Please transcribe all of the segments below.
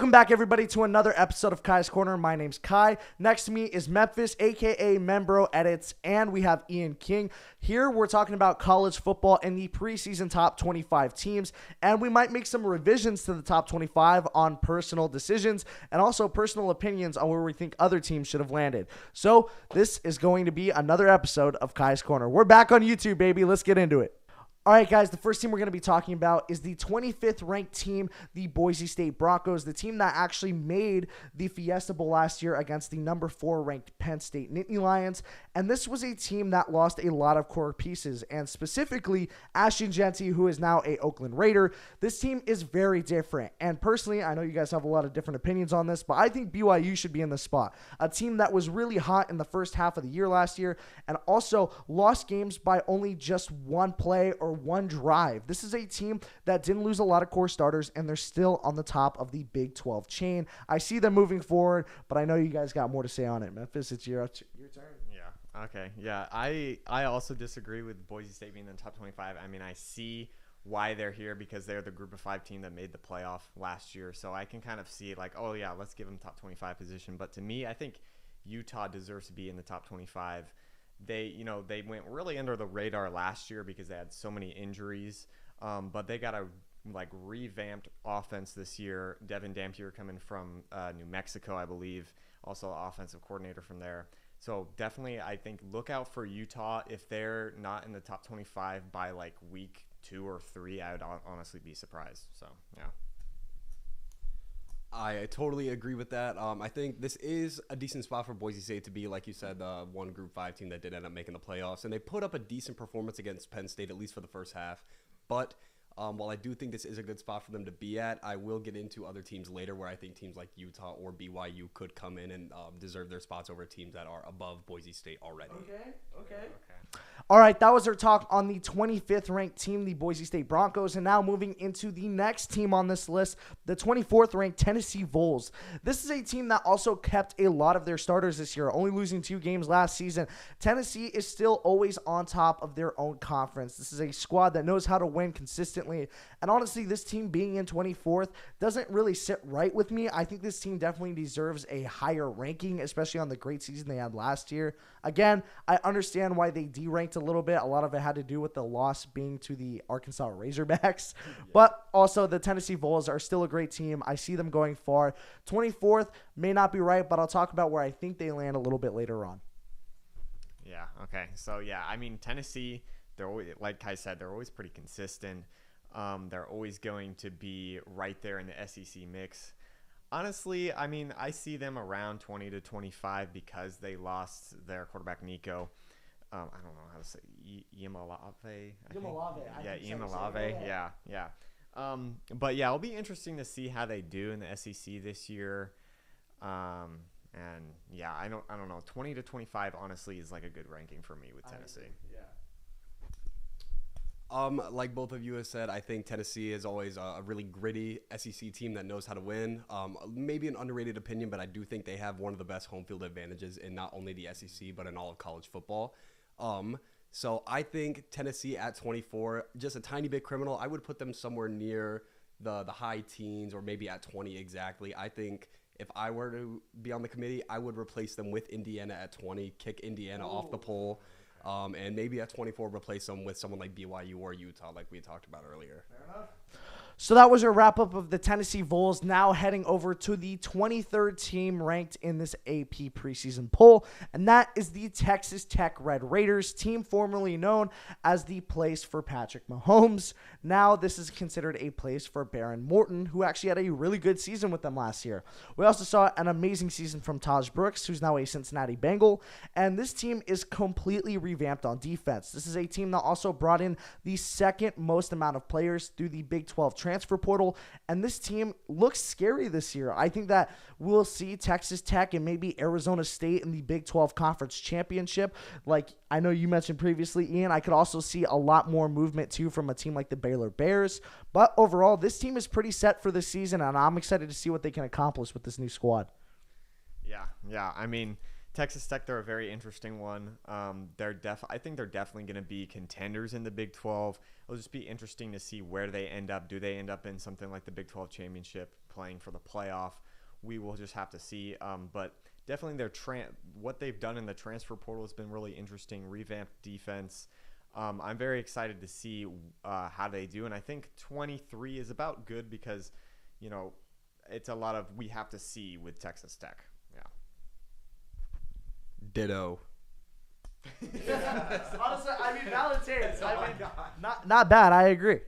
Welcome back, everybody, to another episode of Kai's Corner. My name's Kai. Next to me is Memphis, a.k.a. Membro Edits, and we have Ian King. Here, we're talking about college football and the preseason top 25 teams, and we might make some revisions to the top 25 on personal decisions and also personal opinions on where we think other teams should have landed. So, this is going to be another episode of Kai's Corner. We're back on YouTube, baby. Let's get into it. All right, guys, the first team we're going to be talking about is the 25th ranked team, the Boise State Broncos, the team that actually made the Fiesta Bowl last year against the number 4 ranked Penn State Nittany Lions. And this was a team that lost a lot of core pieces, and specifically Ashton Jeanty, who is now a Oakland Raider. This team is very different. And personally, I know you guys have a lot of different opinions on this, but I think BYU should be in this spot. A team that was really hot in the first half of the year last year and also lost games by only just one play or one drive. This is a team that didn't lose a lot of core starters, and they're still on the top of the Big 12 chain. I see them moving forward, but I know you guys got more to say on it. Memphis, it's your turn. Yeah. Okay. Yeah. I also disagree with Boise State being in the top 25. I mean, I see why they're here because they're the group of 5 team that made the playoff last year. So I can kind of see like, oh yeah, let's give them top 25 position. But to me, I think Utah deserves to be in the top 25. They went really under the radar last year because they had so many injuries, but they got a revamped offense this year. Devin Dampier coming from New Mexico, I believe, also offensive coordinator from there. So definitely, I think look out for Utah. If they're not in the top 25 by like week 2 or 3, I would honestly be surprised. So yeah. I totally agree with that. I think this is a decent spot for Boise State to be, like you said, the one Group 5 team that did end up making the playoffs. And they put up a decent performance against Penn State, at least for the first half. But while I do think this is a good spot for them to be at, I will get into other teams later where I think teams like Utah or BYU could come in and deserve their spots over teams that are above Boise State already. Okay. All right, that was our talk on the 25th ranked team, the Boise State Broncos. And now moving into the next team on this list, the 24th ranked Tennessee Vols. This is a team that also kept a lot of their starters this year, only losing 2 games last season. Tennessee is still always on top of their own conference. This is a squad that knows how to win consistently. And honestly, this team being in 24th doesn't really sit right with me. I think this team definitely deserves a higher ranking, especially on the great season they had last year. Again, I understand why they deranked a little bit. A lot of it had to do with the loss being to the Arkansas Razorbacks. But also the Tennessee Vols are still a great team. I see them going far. 24th may not be right, but I'll talk about where I think they land a little bit later on. Yeah. Okay. So yeah, I mean Tennessee, they're always, like Kai said, they're always pretty consistent. They're always going to be right there in the SEC mix. Honestly, I mean, I see them around 20 to 25 because they lost their quarterback, Nico. I don't know how to say Iamaleava. Iamaleava. Yeah. But yeah, it'll be interesting to see how they do in the SEC this year. And yeah, I don't know. 20 to 25, honestly, is like a good ranking for me with Tennessee. Like both of you have said, I think Tennessee is always a really gritty SEC team that knows how to win. Maybe an underrated opinion, but I do think they have one of the best home field advantages in not only the SEC, but in all of college football. So I think Tennessee at 24, just a tiny bit criminal. I would put them somewhere near the high teens or maybe at 20 exactly. I think if I were to be on the committee, I would replace them with Indiana at 20, kick Indiana off the pole. And maybe at 24, replace them with someone like BYU or Utah, like we talked about earlier. Fair enough. So that was a wrap-up of the Tennessee Vols. Now heading over to the 23rd team ranked in this AP preseason poll, and that is the Texas Tech Red Raiders, team formerly known as the place for Patrick Mahomes. Now this is considered a place for Baron Morton, who actually had a really good season with them last year. We also saw an amazing season from Taj Brooks, who's now a Cincinnati Bengal, and this team is completely revamped on defense. This is a team that also brought in the second most amount of players through the Big 12 transfer portal, and this team looks scary this year. I think that we'll see Texas Tech and maybe Arizona State in the Big 12 Conference Championship. Like I know you mentioned previously, Ian, I could also see a lot more movement too from a team like the Baylor Bears. But overall, this team is pretty set for the season, and I'm excited to see what they can accomplish with this new squad. Yeah. I mean, Texas Tech, they're a very interesting one. I think they're definitely going to be contenders in the Big 12. It'll just be interesting to see where they end up. Do they end up in something like the Big 12 championship, playing for the playoff? We will just have to see. But definitely what they've done in the transfer portal has been really interesting. Revamped defense. I'm very excited to see how they do, and I think 23 is about good because, it's a lot of we have to see with Texas Tech. Yeah. Ditto. Honestly, Valentine's. Not bad. I agree.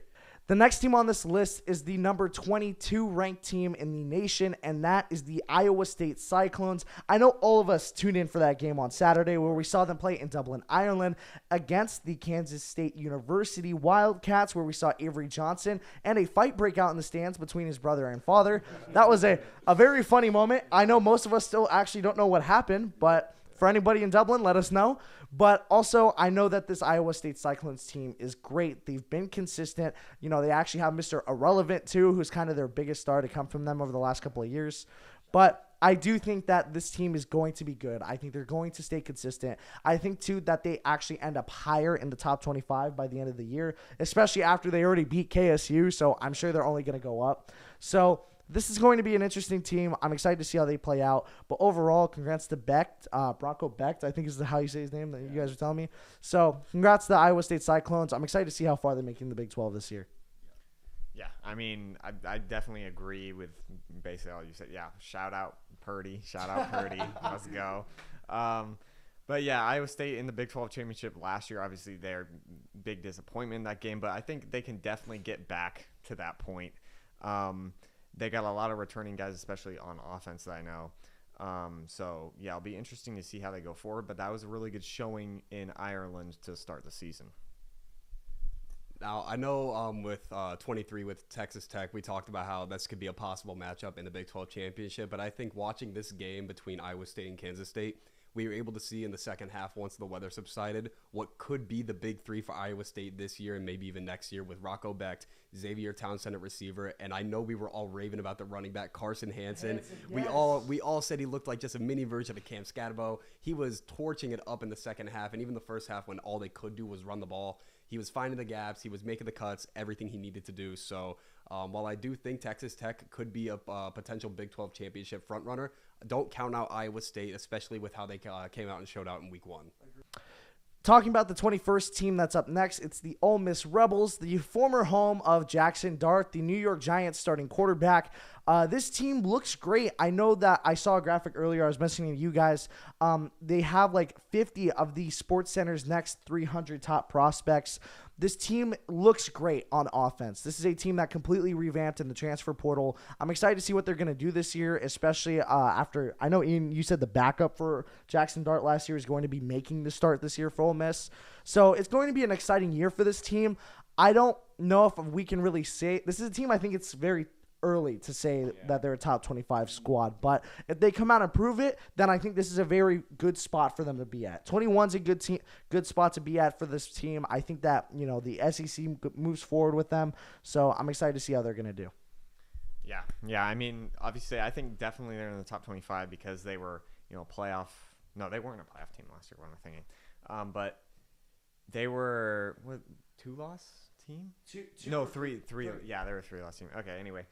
The next team on this list is the number 22 ranked team in the nation, and that is the Iowa State Cyclones. I know all of us tuned in for that game on Saturday where we saw them play in Dublin, Ireland against the Kansas State University Wildcats, where we saw Avery Johnson and a fight break out in the stands between his brother and father. That was a very funny moment. I know most of us still actually don't know what happened, but for anybody in Dublin, let us know. But also, I know that this Iowa State Cyclones team is great. They've been consistent. They actually have Mr. Irrelevant, too, who's kind of their biggest star to come from them over the last couple of years. But I do think that this team is going to be good. I think they're going to stay consistent. I think, too, that they actually end up higher in the top 25 by the end of the year, especially after they already beat KSU. So I'm sure they're only going to go up. So this is going to be an interesting team. I'm excited to see how they play out. But overall, congrats to Becht, Bronco Becht, I think is how you say his name that you guys are telling me. So congrats to the Iowa State Cyclones. I'm excited to see how far they're making the Big 12 this year. Yeah, I definitely agree with basically all you said. Yeah, shout out Purdy. Let's go. But yeah, Iowa State in the Big 12 championship last year, obviously they're big disappointment in that game, but I think they can definitely get back to that point. They got a lot of returning guys, especially on offense that I know. So, yeah, it'll be interesting to see how they go forward. But that was a really good showing in Ireland to start the season. Now, I know with 23 with Texas Tech, we talked about how this could be a possible matchup in the Big 12 championship. But I think watching this game between Iowa State and Kansas State, we were able to see in the second half, once the weather subsided, what could be the big three for Iowa State this year and maybe even next year with Rocco Becht, Xavier Townsend at receiver, and I know we were all raving about the running back Carson Hansen. Yes. We all said he looked like just a mini version of Cam Scatterbo. He was torching it up in the second half, and even the first half when all they could do was run the ball. He was finding the gaps. He was making the cuts, everything he needed to do. So while I do think Texas Tech could be a potential Big 12 championship frontrunner, don't count out Iowa State, especially with how they came out and showed out in week 1. Talking about the 21st team that's up next, it's the Ole Miss Rebels, the former home of Jackson Dart, the New York Giants starting quarterback. This team looks great. I know that I saw a graphic earlier. I was mentioning to you guys. They have like 50 of the Sports Center's next 300 top prospects. This team looks great on offense. This is a team that completely revamped in the transfer portal. I'm excited to see what they're going to do this year, especially after, I know, Ian, you said the backup for Jackson Dart last year is going to be making the start this year for Ole Miss. So it's going to be an exciting year for this team. I don't know if we can really say – this is a team I think it's very early to say that they're a top 25 squad. But if they come out and prove it, then I think this is a very good spot for them to be at. 21's a good spot to be at for this team. I think that, the SEC moves forward with them. So I'm excited to see how they're going to do. Yeah. Obviously, I think definitely they're in the top 25 because they were, playoff. No, they weren't a playoff team last year. What am I thinking? But they were, what, 2-loss team? Three. Yeah, they were a 3-loss team. Okay, anyway.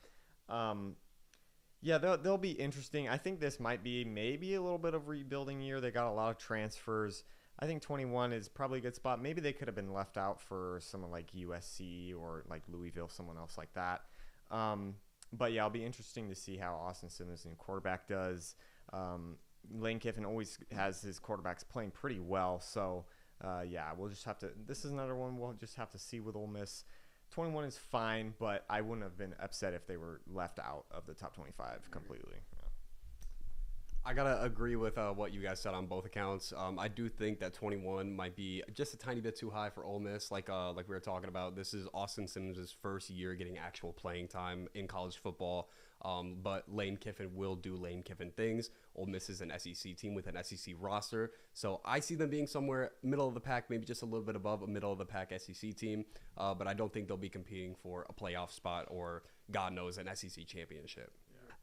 Yeah, they'll be interesting. I think this might be maybe a little bit of rebuilding year. They got a lot of transfers. I think 21 is probably a good spot. Maybe they could have been left out for someone like USC or like Louisville, someone else like that. But yeah, it'll be interesting to see how Austin Simmons in quarterback does. Lane Kiffin always has his quarterbacks playing pretty well. So yeah, we'll just have to. This is another one we'll just have to see with Ole Miss. 21 is fine, but I wouldn't have been upset if they were left out of the top 25 completely. Yeah. I got to agree with what you guys said on both accounts. I do think that 21 might be just a tiny bit too high for Ole Miss. Like we were talking about, this is Austin Simmons' first year getting actual playing time in college football. But Lane Kiffin will do Lane Kiffin things. Ole Miss is an SEC team with an SEC roster. So I see them being somewhere middle of the pack, maybe just a little bit above a middle of the pack SEC team. But I don't think they'll be competing for a playoff spot or, God knows, an SEC championship.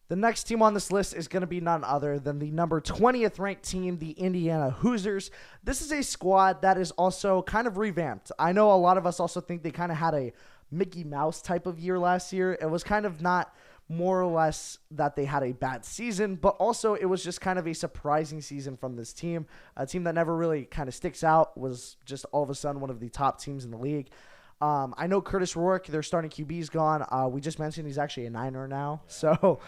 The next team on this list is going to be none other than the number 20th ranked team, the Indiana Hoosiers. This is a squad that is also kind of revamped. I know a lot of us also think they kind of had a Mickey Mouse type of year last year. It was kind of not more or less that they had a bad season, but also it was just kind of a surprising season from this team. A team that never really kind of sticks out, was just all of a sudden one of the top teams in the league. I know Curtis Rourke, their starting QB, is gone. We just mentioned he's actually a Niner now. So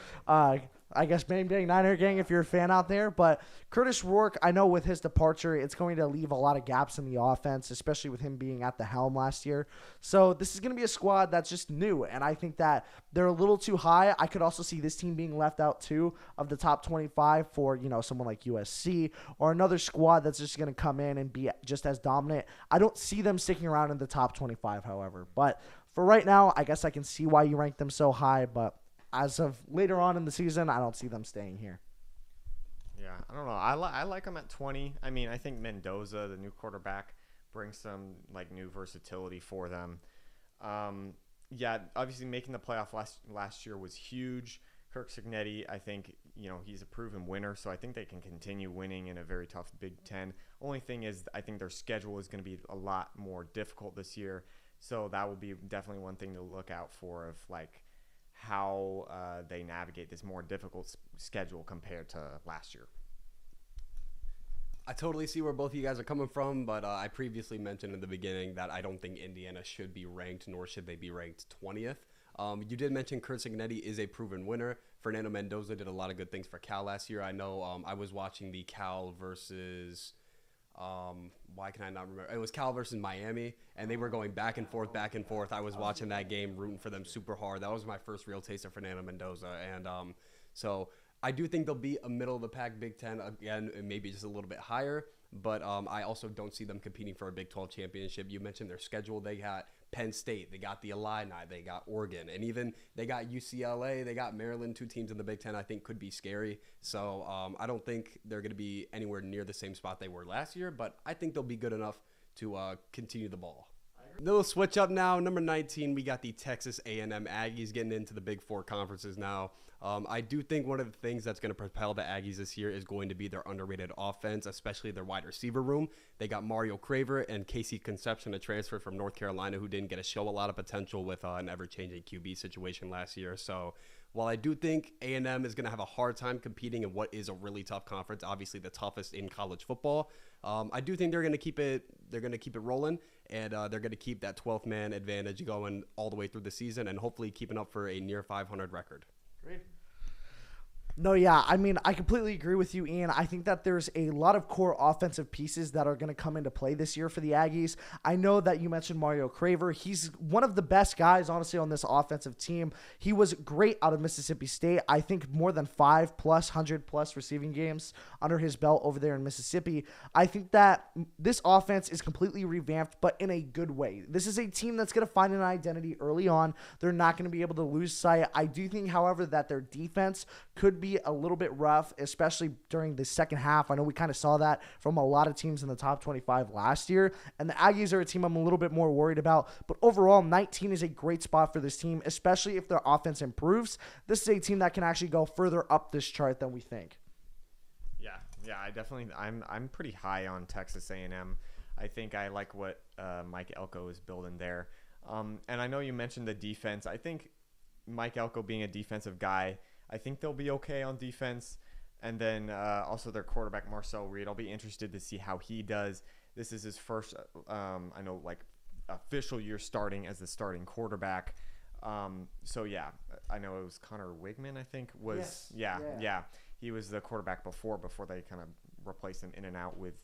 I guess bang, bang, Niner gang if you're a fan out there. But Curtis Rourke, I know with his departure, it's going to leave a lot of gaps in the offense, especially with him being at the helm last year. So this is going to be a squad that's just new, and I think that they're a little too high. I could also see this team being left out, too, of the top 25 for, someone like USC or another squad that's just going to come in and be just as dominant. I don't see them sticking around in the top 25, however. But for right now, I guess I can see why you rank them so high, but as of later on in the season, I don't see them staying here. Yeah, I don't know. I like them at 20. I mean, I think Mendoza, the new quarterback, brings some new versatility for them. Yeah, obviously making the playoff last year was huge. Kirk Cignetti, I think, he's a proven winner, so I think they can continue winning in a very tough Big Ten. Only thing is, I think their schedule is going to be a lot more difficult this year, so that will be definitely one thing to look out for of how they navigate this more difficult schedule compared to last year. I totally see where both of you guys are coming from, but I previously mentioned in the beginning that I don't think Indiana should be ranked, nor should they be ranked 20th. You did mention Kurt Cignetti is a proven winner. Fernando Mendoza did a lot of good things for Cal last year. I know I was watching the Cal versus why can I not remember? It was Cal versus Miami, and they were going back and forth. I was watching that game, rooting for them super hard. That was my first real taste of Fernando Mendoza, and so I do think they'll be a middle-of-the-pack Big Ten again, maybe just a little bit higher, but I also don't see them competing for a Big 12 championship. You mentioned their schedule. They got Penn State, they got the Illini, they got Oregon, and even they got UCLA, they got Maryland. Two teams in the Big Ten I think could be scary. So I don't think they're going to be anywhere near the same spot they were last year, but I think they'll be good enough to continue the ball. Little switch up now. Number 19, we got the Texas A&M Aggies getting into the Big Four conferences now. I do think one of the things that's going to propel the Aggies this year is going to be their underrated offense, especially their wide receiver room. They got Mario Craver and Casey Conception, a transfer from North Carolina, who didn't get to show a lot of potential with an ever-changing QB situation last year. So while I do think A&M is going to have a hard time competing in what is a really tough conference, obviously the toughest in college football, I do think they're going to keep it. They're going to keep it rolling, and they're going to keep that 12th man advantage going all the way through the season, and hopefully keeping up for a near 500 record. Great. No, yeah, I mean, I completely agree with you, Ian. I think that there's a lot of core offensive pieces that are going to come into play this year for the Aggies. I know that you mentioned Mario Craver. He's one of the best guys, honestly, on this offensive team. He was great out of Mississippi State. I think more than 100+ receiving games under his belt over there in Mississippi. I think that this offense is completely revamped, but in a good way. This is a team that's going to find an identity early on. They're not going to be able to lose sight. I do think, however, that their defense could be a little bit rough, especially during the second half. I know we kind of saw that from a lot of teams in the top 25 last year, and the Aggies are a team I'm a little bit more worried about. But overall, 19 is a great spot for this team, especially if their offense improves. This is a team that can actually go further up this chart than we think. Yeah, I'm pretty high on Texas A&M. I think I like what Mike Elko is building there. And I know you mentioned the defense. I think Mike Elko being a defensive guy, I think they'll be okay on defense. And then also their quarterback, Marcel Reed. I'll be interested to see how he does. This is his first, official year starting as the starting quarterback. So, yeah, I know it was Connor Wigman, I think. Yeah. He was the quarterback before they kind of replaced him in and out with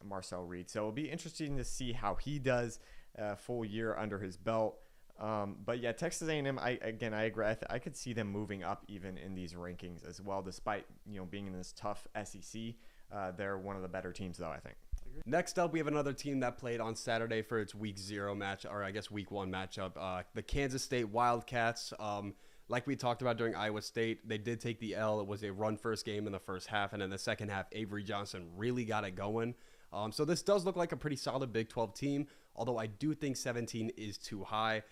Marcel Reed. So it'll be interesting to see how he does a full year under his belt. But yeah, Texas A&M, I agree. I could see them moving up even in these rankings as well, despite being in this tough SEC. They're one of the better teams, though, I think. Next up, we have another team that played on Saturday for its week 1 matchup. The Kansas State Wildcats. Like we talked about during Iowa State, they did take the L. It was a run-first game in the first half, and in the second half, Avery Johnson really got it going. So this does look like a pretty solid Big 12 team, although I do think 17 is too high.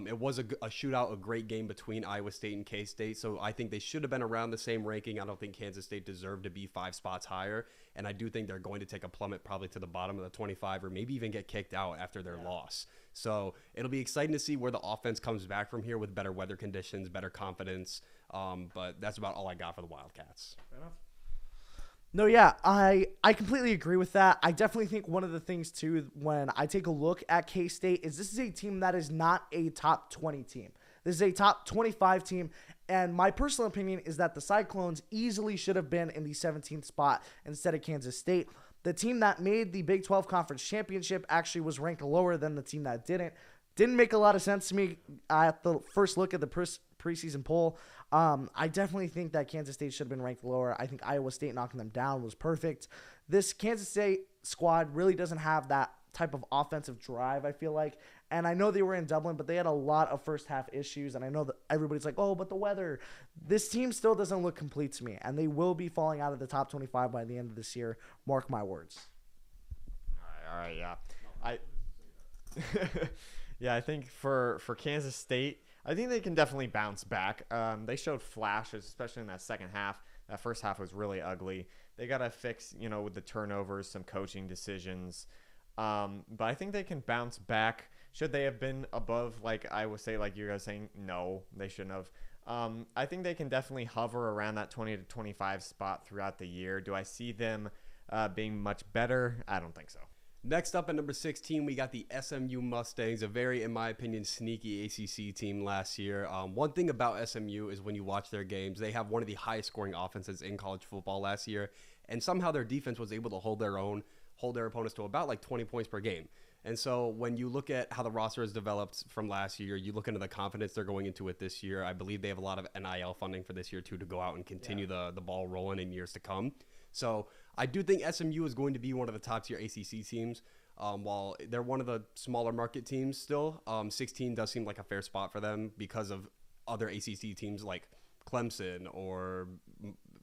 It was a shootout, a great game between Iowa State and K-State, so I think they should have been around the same ranking. I don't think Kansas State deserved to be 5 spots higher, and I do think they're going to take a plummet probably to the bottom of the 25 or maybe even get kicked out after their loss. So it'll be exciting to see where the offense comes back from here with better weather conditions, better confidence, but that's about all I got for the Wildcats. Fair enough. No, yeah, I completely agree with that. I definitely think one of the things, too, when I take a look at K-State is this is a team that is not a top 20 team. This is a top 25 team, and my personal opinion is that the Cyclones easily should have been in the 17th spot instead of Kansas State. The team that made the Big 12 Conference Championship actually was ranked lower than the team that didn't. Didn't make a lot of sense to me at the first look at the preseason poll. I definitely think that Kansas State should have been ranked lower. I think Iowa State knocking them down was perfect. This Kansas State squad really doesn't have that type of offensive drive, I feel like. And I know they were in Dublin, but they had a lot of first half issues. And I know that everybody's like, oh, but the weather. This team still doesn't look complete to me. And they will be falling out of the top 25 by the end of this year. Mark my words. All right, yeah. Yeah, I think for Kansas State, I think they can definitely bounce back. They showed flashes, especially in that second half. That first half was really ugly. They got to fix, with the turnovers, some coaching decisions. But I think they can bounce back. Should they have been above, like I would say, like you guys saying, no, they shouldn't have. I think they can definitely hover around that 20 to 25 spot throughout the year. Do I see them being much better? I don't think so. Next up at number 16, we got the SMU Mustangs, a very, in my opinion, sneaky ACC team last year. One thing about SMU is when you watch their games, they have one of the highest scoring offenses in college football last year, and somehow their defense was able to hold their opponents to about like 20 points per game. And so when you look at how the roster has developed from last year, you look into the confidence they're going into it this year. I believe they have a lot of NIL funding for this year, too, to go out and continue the ball rolling in years to come. So I do think SMU is going to be one of the top-tier ACC teams. While they're one of the smaller market teams still, 16 does seem like a fair spot for them because of other ACC teams like Clemson or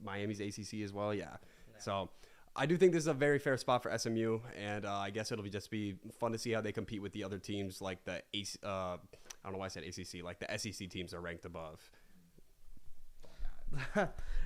Miami's ACC as well. Yeah. So I do think this is a very fair spot for SMU, and I guess it'll just be fun to see how they compete with the other teams like the I don't know why I said ACC, like the SEC teams are ranked above.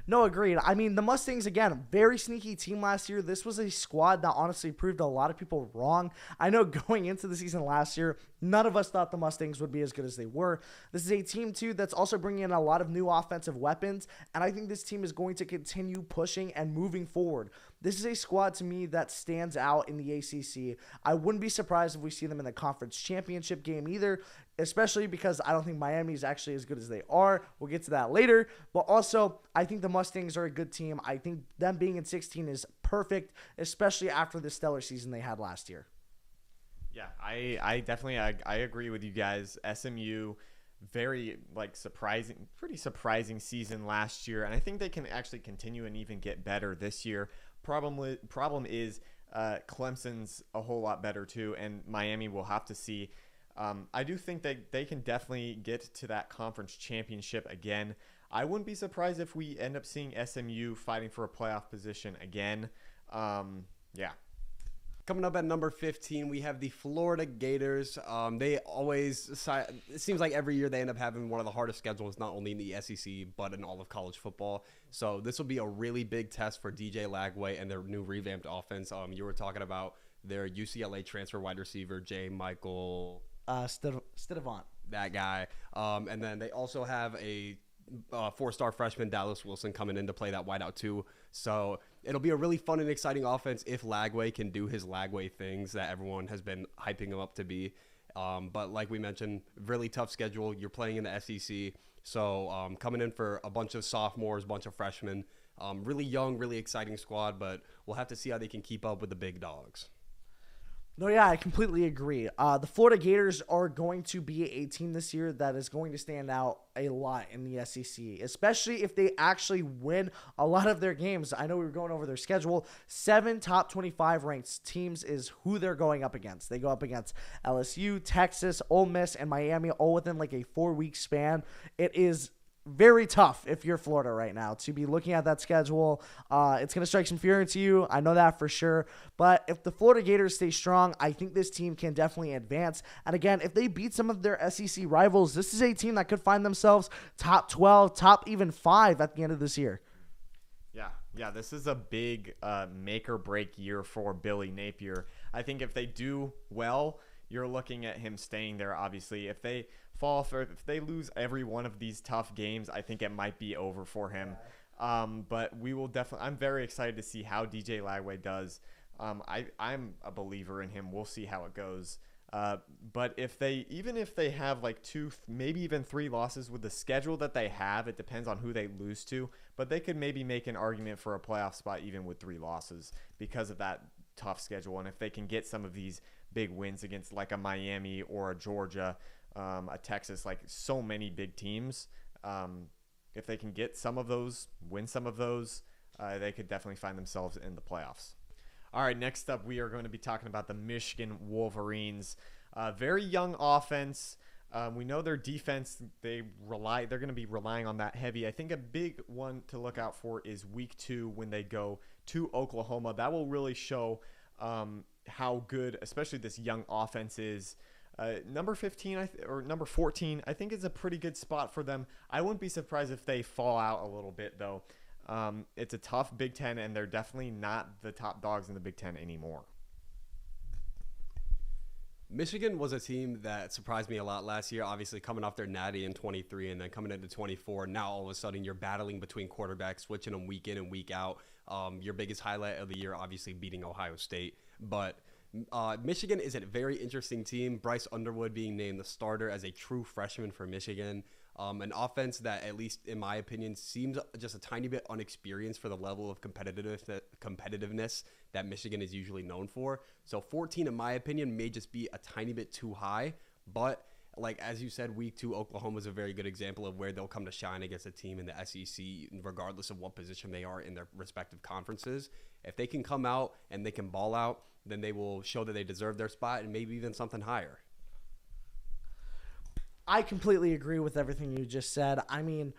No, agreed. I mean, the Mustangs, again, very sneaky team last year. This was a squad that honestly proved a lot of people wrong. I know going into the season last year, none of us thought the Mustangs would be as good as they were. This is a team, too, that's also bringing in a lot of new offensive weapons, and I think this team is going to continue pushing and moving forward. This is a squad, to me, that stands out in the ACC. I wouldn't be surprised if we see them in the conference championship game either, especially because I don't think Miami is actually as good as they are. We'll get to that later. But also, I think the Mustangs are a good team. I think them being in 16 is perfect, especially after the stellar season they had last year. Yeah, I definitely I agree with you guys. SMU, very pretty surprising season last year, and I think they can actually continue and even get better this year. Problem is Clemson's a whole lot better too, and Miami will have to see. I do think that they can definitely get to that conference championship again. I wouldn't be surprised if we end up seeing SMU fighting for a playoff position again. Yeah. Coming up at number 15, we have the Florida Gators. They always, it seems like every year they end up having one of the hardest schedules, not only in the SEC, but in all of college football. So this will be a really big test for DJ Lagway and their new revamped offense. You were talking about their UCLA transfer wide receiver, J. Michael Stidavant. That guy. And then they also have a four-star freshman, Dallas Wilson, coming in to play that wideout too. So it'll be a really fun and exciting offense if Lagway can do his Lagway things that everyone has been hyping him up to be. But like we mentioned, really tough schedule. You're playing in the SEC. So coming in for a bunch of sophomores, bunch of freshmen. Really young, really exciting squad, but we'll have to see how they can keep up with the big dogs. No, yeah, I completely agree. The Florida Gators are going to be a team this year that is going to stand out a lot in the SEC, especially if they actually win a lot of their games. I know we were going over their schedule. 7 top 25 ranked teams is who they're going up against. They go up against LSU, Texas, Ole Miss, and Miami all within like a 4-week span. It is very tough if you're Florida right now to be looking at that schedule. It's going to strike some fear into you. I know that for sure. But if the Florida Gators stay strong, I think this team can definitely advance. And again, if they beat some of their SEC rivals, this is a team that could find themselves top 12, top even 5 at the end of this year. Yeah, this is a big make or break year for Billy Napier. I think if they do well, you're looking at him staying there, obviously. If they fall off, or if they lose every one of these tough games, I think it might be over for him. But we will definitely – I'm very excited to see how DJ Lagway does. I'm a believer in him. We'll see how it goes. But if they have like 2, maybe even 3 losses with the schedule that they have, it depends on who they lose to, but they could maybe make an argument for a playoff spot even with 3 losses because of that tough schedule. And if they can get some of these big wins against like a Miami or a Georgia, a Texas, like so many big teams, if they can get some of those, win some of those, they could definitely find themselves in the playoffs. All right, next up, we are going to be talking about the Michigan Wolverines. Very young offense. We know their defense, they're going to be relying on that heavy. I think a big one to look out for is week 2 when they go to Oklahoma. That will really show how good, especially this young offense is. Number 15 or number 14, I think is a pretty good spot for them. I wouldn't be surprised if they fall out a little bit, though. It's a tough Big Ten, and they're definitely not the top dogs in the Big Ten anymore. Michigan was a team that surprised me a lot last year, obviously coming off their natty in 23 and then coming into 24. Now all of a sudden you're battling between quarterbacks, switching them week in and week out. Your biggest highlight of the year, obviously beating Ohio State. But Michigan is a very interesting team. Bryce Underwood being named the starter as a true freshman for Michigan. An offense that, at least in my opinion, seems just a tiny bit unexperienced for the level of competitiveness that Michigan is usually known for. So 14, in my opinion, may just be a tiny bit too high. But like as you said, week 2, Oklahoma is a very good example of where they'll come to shine against a team in the SEC, regardless of what position they are in their respective conferences. If they can come out and they can ball out, then they will show that they deserve their spot and maybe even something higher. I completely agree with everything you just said. I mean,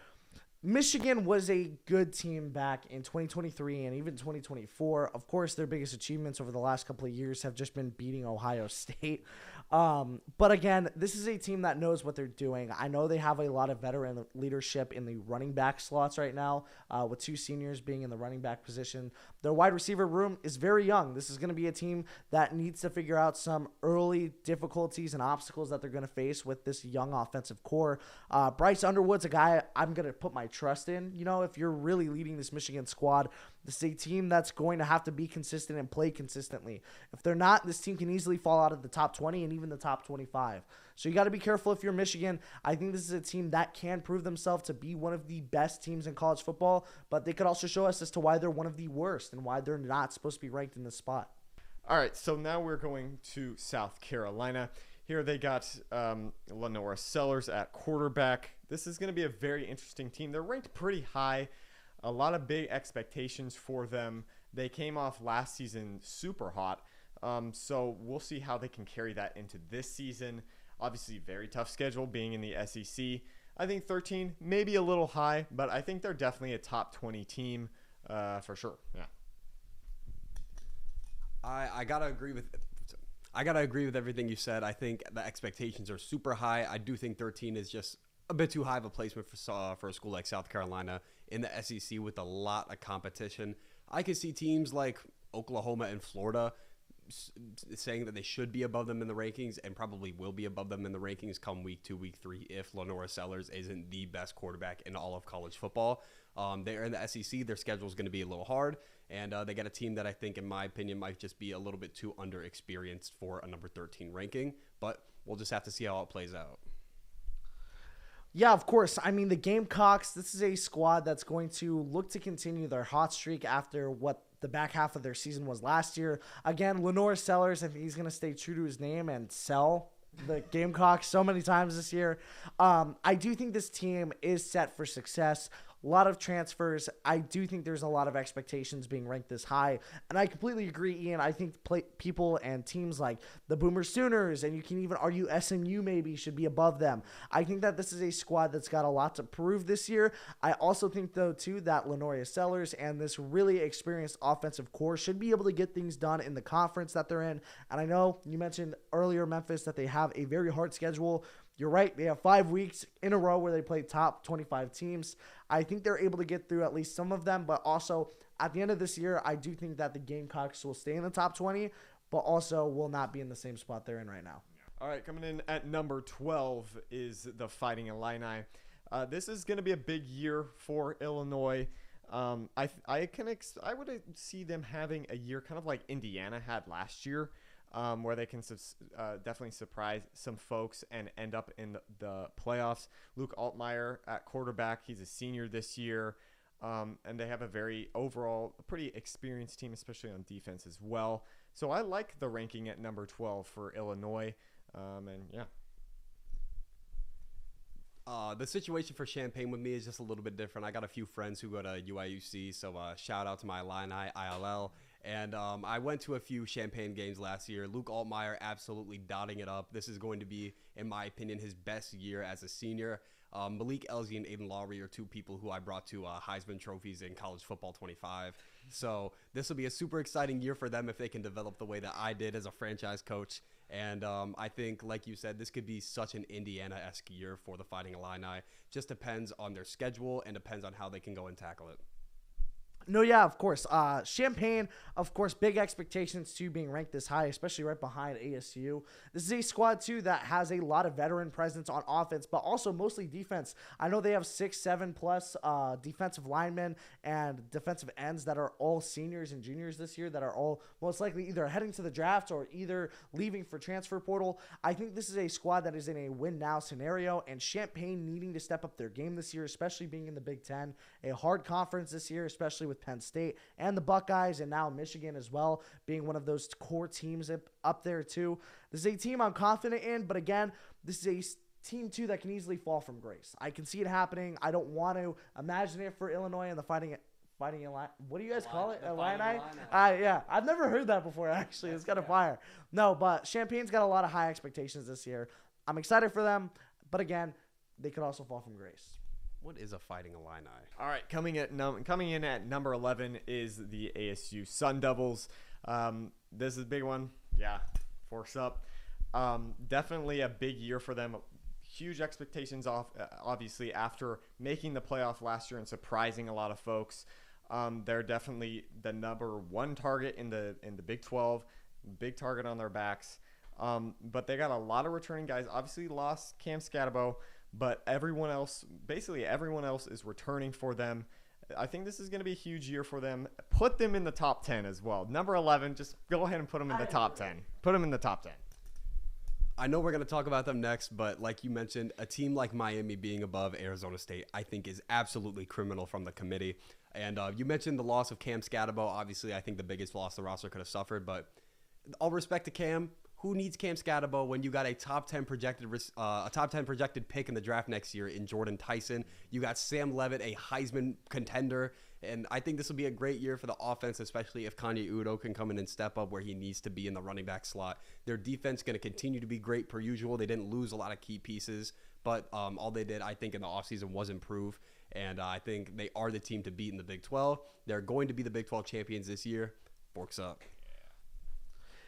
Michigan was a good team back in 2023 and even 2024. Of course, their biggest achievements over the last couple of years have just been beating Ohio State. But again, this is a team that knows what they're doing. I know they have a lot of veteran leadership in the running back slots right now, with 2 seniors being in the running back position. Their wide receiver room is very young. This is going to be a team that needs to figure out some early difficulties and obstacles that they're going to face with this young offensive core. Bryce Underwood's a guy I'm going to put my trust in. You know, if you're really leading this Michigan squad, this is a team that's going to have to be consistent and play consistently. If they're not, this team can easily fall out of the top 20 and even the top 25. So you got to be careful if you're Michigan. I think this is a team that can prove themselves to be one of the best teams in college football, but they could also show us as to why they're one of the worst and why they're not supposed to be ranked in this spot. All right, so now we're going to South Carolina. Here they got Lenora Sellers at quarterback. This is going to be a very interesting team. They're ranked pretty high. A lot of big expectations for them. They came off last season super hot. So we'll see how they can carry that into this season. Obviously, very tough schedule being in the SEC. I think 13, maybe a little high, but I think they're definitely a top 20 team for sure. Yeah. I gotta agree with everything you said. I think the expectations are super high. I do think 13 is just a bit too high of a placement for a school like South Carolina in the SEC with a lot of competition. I could see teams like Oklahoma and Florida saying that they should be above them in the rankings and probably will be above them in the rankings come week 2, week 3 if Lenora Sellers isn't the best quarterback in all of college football. They're in the SEC. Their schedule is going to be a little hard, and they got a team that I think, in my opinion, might just be a little bit too underexperienced for a number 13 ranking, but we'll just have to see how it plays out. Yeah, of course. I mean, the Gamecocks, this is a squad that's going to look to continue their hot streak after what the back half of their season was last year. Again, Lenora Sellers, I think he's going to stay true to his name and sell the Gamecocks so many times this year. I do think this team is set for success. A lot of transfers. I do think there's a lot of expectations being ranked this high. And I completely agree, Ian. I think people and teams like the Boomer Sooners, and you can even argue SMU maybe should be above them. I think that this is a squad that's got a lot to prove this year. I also think, though, too, that Lenoria Sellers and this really experienced offensive core should be able to get things done in the conference that they're in. And I know you mentioned earlier, Memphis, that they have a very hard schedule. You're right. They have 5 weeks in a row where they play top 25 teams. I think they're able to get through at least some of them, but also at the end of this year, I do think that the Gamecocks will stay in the top 20, but also will not be in the same spot they're in right now. All right, coming in at number 12 is the Fighting Illini. This is going to be a big year for Illinois. I would see them having a year kind of like Indiana had last year. Where they can definitely surprise some folks and end up in the playoffs. Luke Altmaier at quarterback. He's a senior this year. And they have a pretty experienced team, especially on defense as well. So I like the ranking at number 12 for Illinois. The situation for Champaign with me is just a little bit different. I got a few friends who go to UIUC, so shout out to my Illini, ILL. And I went to a few Champaign games last year. Luke Altmaier absolutely dotting it up. This is going to be, in my opinion, his best year as a senior. Malik Elzy and Aiden Lowry are two people who I brought to Heisman trophies in college football 25. So this will be a super exciting year for them if they can develop the way that I did as a franchise coach. And I think, like you said, this could be such an Indiana-esque year for the Fighting Illini. Just depends on their schedule and depends on how they can go and tackle it. No, yeah, of course. Champaign, of course, big expectations too, being ranked this high, especially right behind ASU. This is a squad too that has a lot of veteran presence on offense, but also mostly defense. I know they have 6-7 plus defensive linemen and defensive ends that are all seniors and juniors this year that are all most likely either heading to the draft or either leaving for transfer portal. I think this is a squad that is in a win now scenario, and Champaign needing to step up their game this year, especially being in the Big Ten, a hard conference this year, especially with Penn State and the Buckeyes, and now Michigan as well, being one of those core teams up there too. This is a team I'm confident in, but again, this is a team too that can easily fall from grace. I can see it happening. I don't want to imagine it for Illinois and the Fighting Illini. What do you guys call it? Illini? Yeah, I've never heard that before, actually. It's kind of fire. No, but Champaign's got a lot of high expectations this year. I'm excited for them, but again, they could also fall from grace. What is a Fighting Illini? All right, coming in at number 11 is the ASU Sun Devils. This is a big one. Yeah, forks up. Definitely a big year for them. Huge expectations obviously after making the playoff last year and surprising a lot of folks. They're definitely the number one target in the Big 12, big target on their backs. But they got a lot of returning guys. Obviously lost Cam Scatabo, but basically everyone else is returning for them. I think this is going to be a huge year for them. Put them in the top 10 as well. Number 11, just go ahead and put them in the top 10. Put them in the top 10. I know we're going to talk about them next, but like you mentioned, a team like Miami being above Arizona State, I think is absolutely criminal from the committee. And you mentioned the loss of Cam Scatabo. Obviously, I think the biggest loss the roster could have suffered, but all respect to Cam. Who needs Cam Scatabo when you got a top 10 projected pick in the draft next year in Jordan Tyson? You got Sam Levitt, a Heisman contender, and I think this will be a great year for the offense, especially if Kanye Udo can come in and step up where he needs to be in the running back slot. Their defense going to continue to be great per usual. They didn't lose a lot of key pieces, but all they did, I think, in the offseason was improve, and I think they are the team to beat in the Big 12. They're going to be the Big 12 champions this year. Forks up.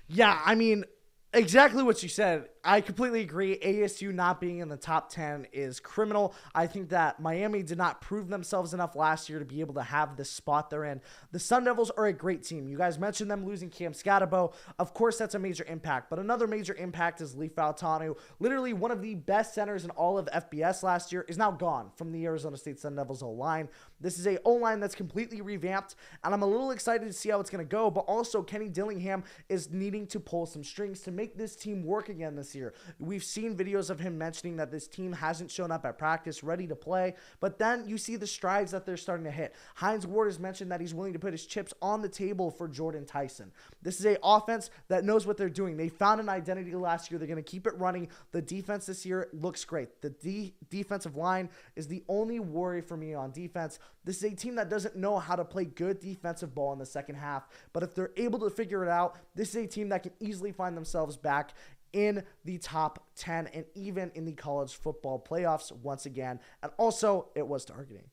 Yeah, I mean, exactly what you said. I completely agree. ASU not being in the top 10 is criminal. I think that Miami did not prove themselves enough last year to be able to have the spot they're in. The Sun Devils are a great team. You guys mentioned them losing Cam Scatabo. Of course, that's a major impact. But another major impact is Leif Altanu. Literally one of the best centers in all of FBS last year is now gone from the Arizona State Sun Devils O-line. This is a O-line that's completely revamped, and I'm a little excited to see how it's going to go. But also, Kenny Dillingham is needing to pull some strings to make this team work again this year. year. We've seen videos of him mentioning that this team hasn't shown up at practice ready to play, but then you see the strides that they're starting to hit. Hines Ward has mentioned that he's willing to put his chips on the table for Jordan Tyson. This is an offense that knows what they're doing. They found an identity last year. They're going to keep it running. The defense this year looks great. The defensive line is the only worry for me on defense. This is a team that doesn't know how to play good defensive ball in the second half, but if they're able to figure it out, this is a team that can easily find themselves back in the top 10 and even in the college football playoffs once again. And also, it was targeting.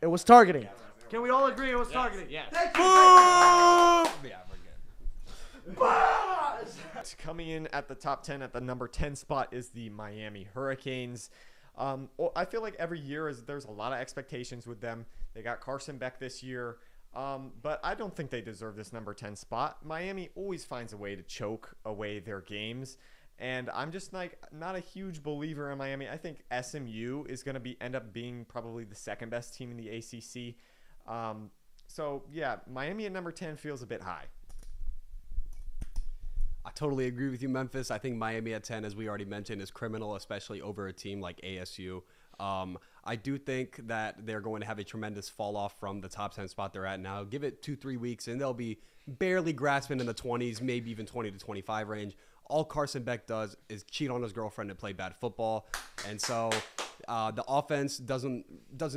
It was targeting. Can we all agree it was targeting? Yes. Thank you. Yeah, we're good. Coming in at the top 10 at the number 10 spot is the Miami Hurricanes. I feel like every year there's a lot of expectations with them. They got Carson Beck this year, but I don't think they deserve this number 10 spot. Miami always finds a way to choke away their games, and I'm just like not a huge believer in Miami. I think SMU is going to end up being probably the second best team in the ACC. So yeah, Miami at number 10 feels a bit high. I totally agree with you, Memphis. I think Miami at 10, as we already mentioned, is criminal, especially over a team like ASU. I do think that they're going to have a tremendous fall off from the top 10 spot they're at now. Give it 2-3 weeks, and they'll be barely grasping in the 20s, maybe even 20 to 25 range. All Carson Beck does is cheat on his girlfriend and play bad football. And so the offense doesn't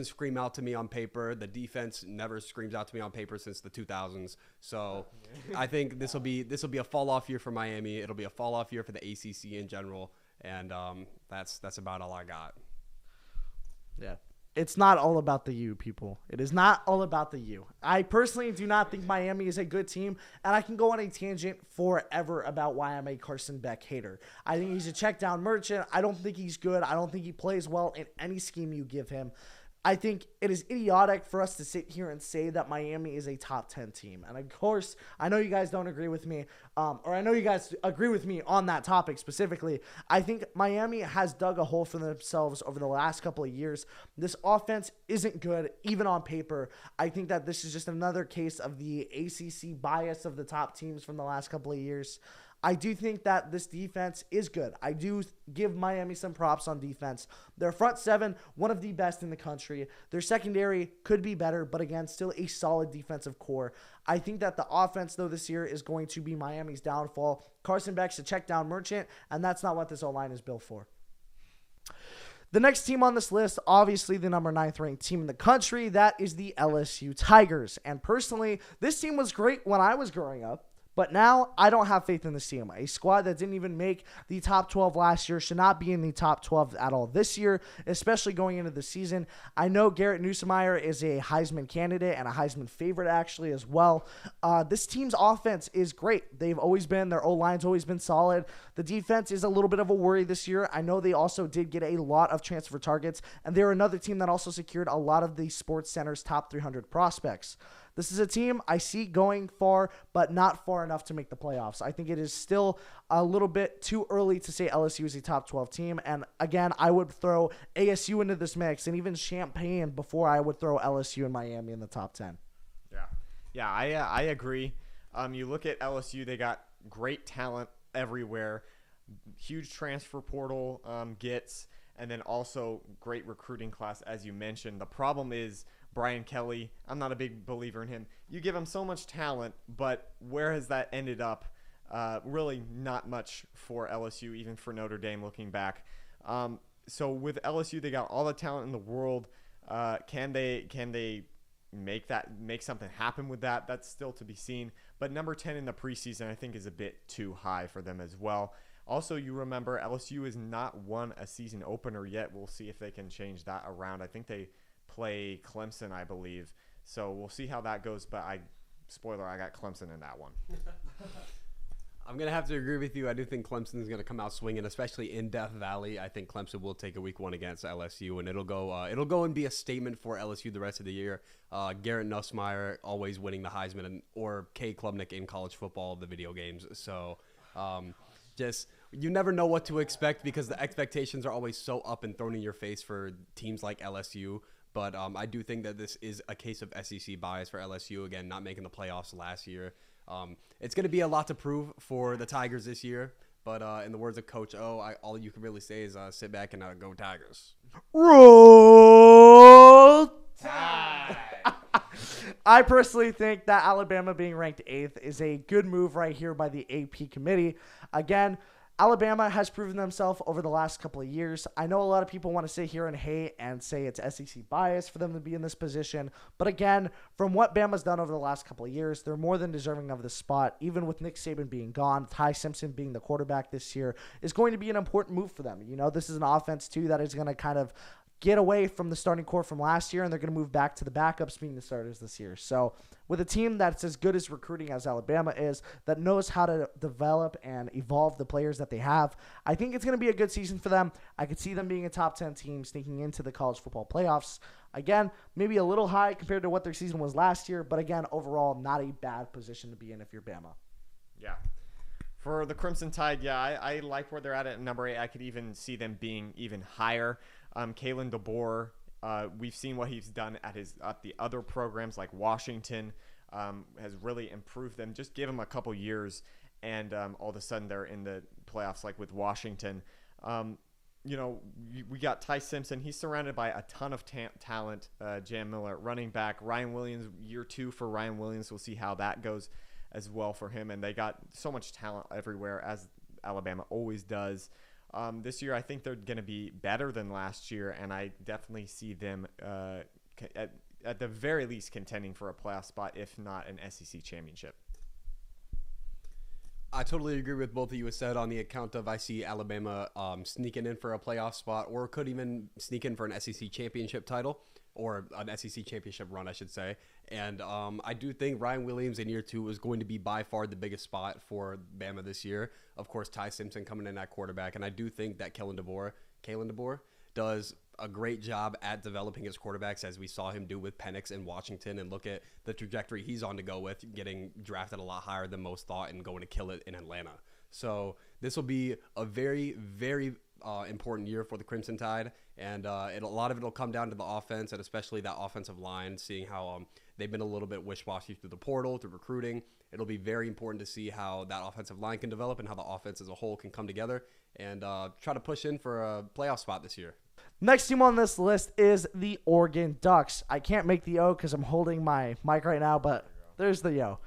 scream out to me on paper. The defense never screams out to me on paper since the 2000s. So I think this will be a fall off year for Miami. It'll be a fall off year for the ACC in general. And that's about all I got. Yeah. It's not all about the U, people. It is not all about the U. I personally do not think Miami is a good team, and I can go on a tangent forever about why I'm a Carson Beck hater. I think he's a check down merchant. I don't think he's good. I don't think he plays well in any scheme you give him. I think it is idiotic for us to sit here and say that Miami is a top 10 team. And of course, I know you guys don't agree with me, or I know you guys agree with me on that topic specifically. I think Miami has dug a hole for themselves over the last couple of years. This offense isn't good, even on paper. I think that this is just another case of the ACC bias of the top teams from the last couple of years. I do think that this defense is good. I do give Miami some props on defense. Their front seven, one of the best in the country. Their secondary could be better, but again, still a solid defensive core. I think that the offense, though, this year is going to be Miami's downfall. Carson Beck's a check down merchant, and that's not what this O-line is built for. The next team on this list, obviously the number 9th ranked team in the country, that is the LSU Tigers. And personally, this team was great when I was growing up. But now I don't have faith in this team. A squad that didn't even make the top 12 last year should not be in the top 12 at all this year, especially going into the season. I know Garrett Nussmeier is a Heisman candidate and a Heisman favorite actually as well. This team's offense is great. They've always been, their O-line's always been solid. The defense is a little bit of a worry this year. I know they also did get a lot of transfer targets, and they're another team that also secured a lot of the Sports Center's top 300 prospects. This is a team I see going far, but not far enough to make the playoffs. I think it is still a little bit too early to say LSU is a top 12 team. And again, I would throw ASU into this mix and even Champaign before I would throw LSU and Miami in the top 10. Yeah, I agree. You look at LSU, they got great talent everywhere, huge transfer portal gets, and then also great recruiting class, as you mentioned. The problem is Brian Kelly. I'm not a big believer in him. You give him so much talent, but where has that ended up? Really not much for LSU, even for Notre Dame looking back. So with LSU, they got all the talent in the world. Can they make something happen with that? That's still to be seen. But number 10 in the preseason, I think, is a bit too high for them as well. Also, you remember LSU has not won a season opener yet. We'll see if they can change that around. I think they play Clemson, I believe. So we'll see how that goes. But I got Clemson in that one. I'm going to have to agree with you. I do think Clemson is going to come out swinging, especially in Death Valley. I think Clemson will take a week one against LSU, and it'll go and be a statement for LSU the rest of the year. Garrett Nussmeier always winning the Heisman, or K. Klubnik in college football, the video games. So just you never know what to expect because the expectations are always so up and thrown in your face for teams like LSU. But I do think that this is a case of SEC bias for LSU, again, not making the playoffs last year. It's going to be a lot to prove for the Tigers this year, But in the words of Coach O, all you can really say is sit back and go Tigers. Roll Tide. I personally think that Alabama being ranked 8th is a good move right here by the AP committee. Again, Alabama has proven themselves over the last couple of years. I know a lot of people want to sit here and hate and say it's SEC bias for them to be in this position. But again, from what Bama's done over the last couple of years, they're more than deserving of this spot. Even with Nick Saban being gone, Ty Simpson being the quarterback this year is going to be an important move for them. You know, this is an offense, too, that is going to kind of get away from the starting core from last year, and they're going to move back to the backups being the starters this year. So with a team that's as good as recruiting as Alabama is, that knows how to develop and evolve the players that they have, I think it's going to be a good season for them. I could see them being a top 10 team sneaking into the college football playoffs. Again, maybe a little high compared to what their season was last year, but again, overall, not a bad position to be in if you're Bama. Yeah. For the Crimson Tide, yeah, I like where they're at number 8. I could even see them being even higher. Kalen DeBoer, we've seen what he's done at the other programs like Washington, has really improved them. Just give him a couple years, and all of a sudden they're in the playoffs like with Washington. You know, we got Ty Simpson. He's surrounded by a ton of talent. Jam Miller, running back. Ryan Williams, year 2 for Ryan Williams. We'll see how that goes as well for him. And they got so much talent everywhere, as Alabama always does. This year, I think they're going to be better than last year, and I definitely see them at the very least contending for a playoff spot, if not an SEC championship. I totally agree with both of you said on the account of I see Alabama sneaking in for a playoff spot, or could even sneak in for an SEC championship title, or an SEC championship run, I should say. And I do think Ryan Williams in year 2 is going to be by far the biggest spot for Bama this year. Of course, Ty Simpson coming in at quarterback, and I do think that Kalen DeBoer does a great job at developing his quarterbacks, as we saw him do with Penix in Washington, and look at the trajectory he's on to go with, getting drafted a lot higher than most thought and going to kill it in Atlanta. So this will be a very, very important year for the Crimson Tide, and a lot of it will come down to the offense, and especially that offensive line, seeing how they've been a little bit wish-washy through the portal, through recruiting. It'll be very important to see how that offensive line can develop and how the offense as a whole can come together and try to push in for a playoff spot this year. Next team on this list is the Oregon Ducks. I can't make the O because I'm holding my mic right now, but there's the O.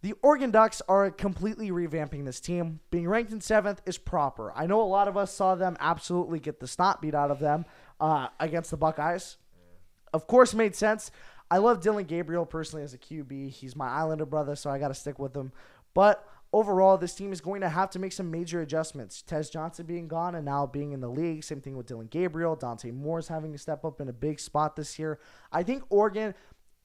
The Oregon Ducks are completely revamping this team. Being ranked in 7th is proper. I know a lot of us saw them absolutely get the snot beat out of them against the Buckeyes. Of course, made sense. I love Dylan Gabriel personally as a QB. He's my Islander brother, so I got to stick with him. But overall, this team is going to have to make some major adjustments. Tez Johnson being gone and now being in the league. Same thing with Dylan Gabriel. Dante Moore's having to step up in a big spot this year. I think Oregon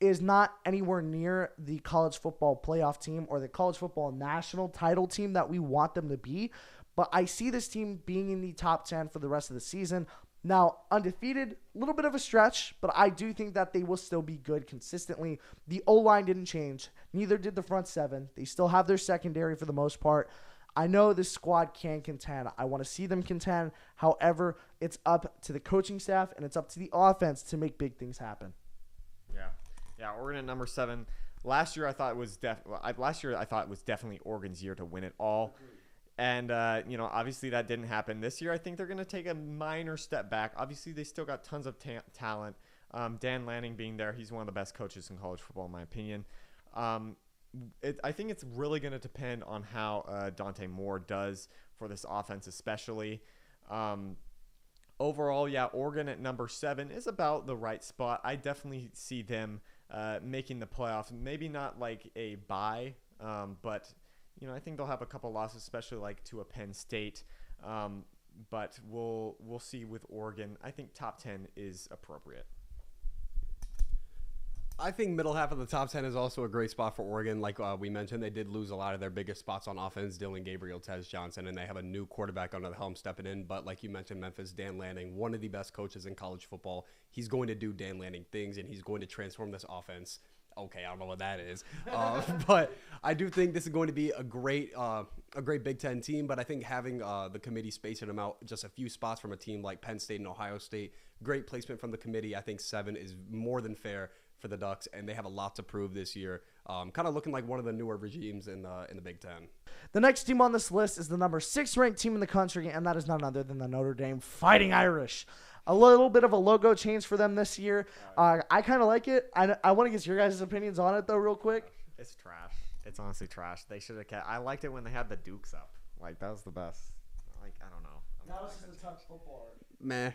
is not anywhere near the college football playoff team or the college football national title team that we want them to be. But I see this team being in the top 10 for the rest of the season. Now, undefeated, a little bit of a stretch, but I do think that they will still be good consistently. The O-line didn't change. Neither did the front 7. They still have their secondary for the most part. I know this squad can contend. I want to see them contend. However, it's up to the coaching staff and it's up to the offense to make big things happen. Yeah, Oregon at number 7. Last year I thought it was definitely Oregon's year to win it all. And, obviously that didn't happen. This year I think they're going to take a minor step back. Obviously they still got tons of talent. Dan Lanning being there, he's one of the best coaches in college football in my opinion. I think it's really going to depend on how Dante Moore does for this offense especially. Overall, yeah, Oregon at number 7 is about the right spot. I definitely see them making the playoffs. Maybe not like a bye, but I think they'll have a couple losses, especially like to a Penn State. But we'll see with Oregon. I think top 10 is appropriate. I think middle half of the top 10 is also a great spot for Oregon. Like we mentioned, they did lose a lot of their biggest spots on offense, Dylan Gabriel, Tez Johnson, and they have a new quarterback under the helm stepping in. But like you mentioned, Memphis, Dan Lanning, one of the best coaches in college football. He's going to do Dan Lanning things, and he's going to transform this offense. Okay, I don't know what that is. But I do think this is going to be a great Big Ten team. But I think having the committee spacing them out just a few spots from a team like Penn State and Ohio State, great placement from the committee. I think 7 is more than fair for the Ducks, and they have a lot to prove this year. kind of looking like one of the newer regimes in the Big Ten. The next team on this list is the number 6 ranked team in the country, and that is none other than the Notre Dame Fighting Irish. A little bit of a logo change for them this year. I kind of like it. I want to get your guys' opinions on it, though, real quick. It's trash. It's honestly trash. They should have kept. I liked it when they had the Dukes up. Like, that was the best. Like, I don't know. That was just a tough football. Meh.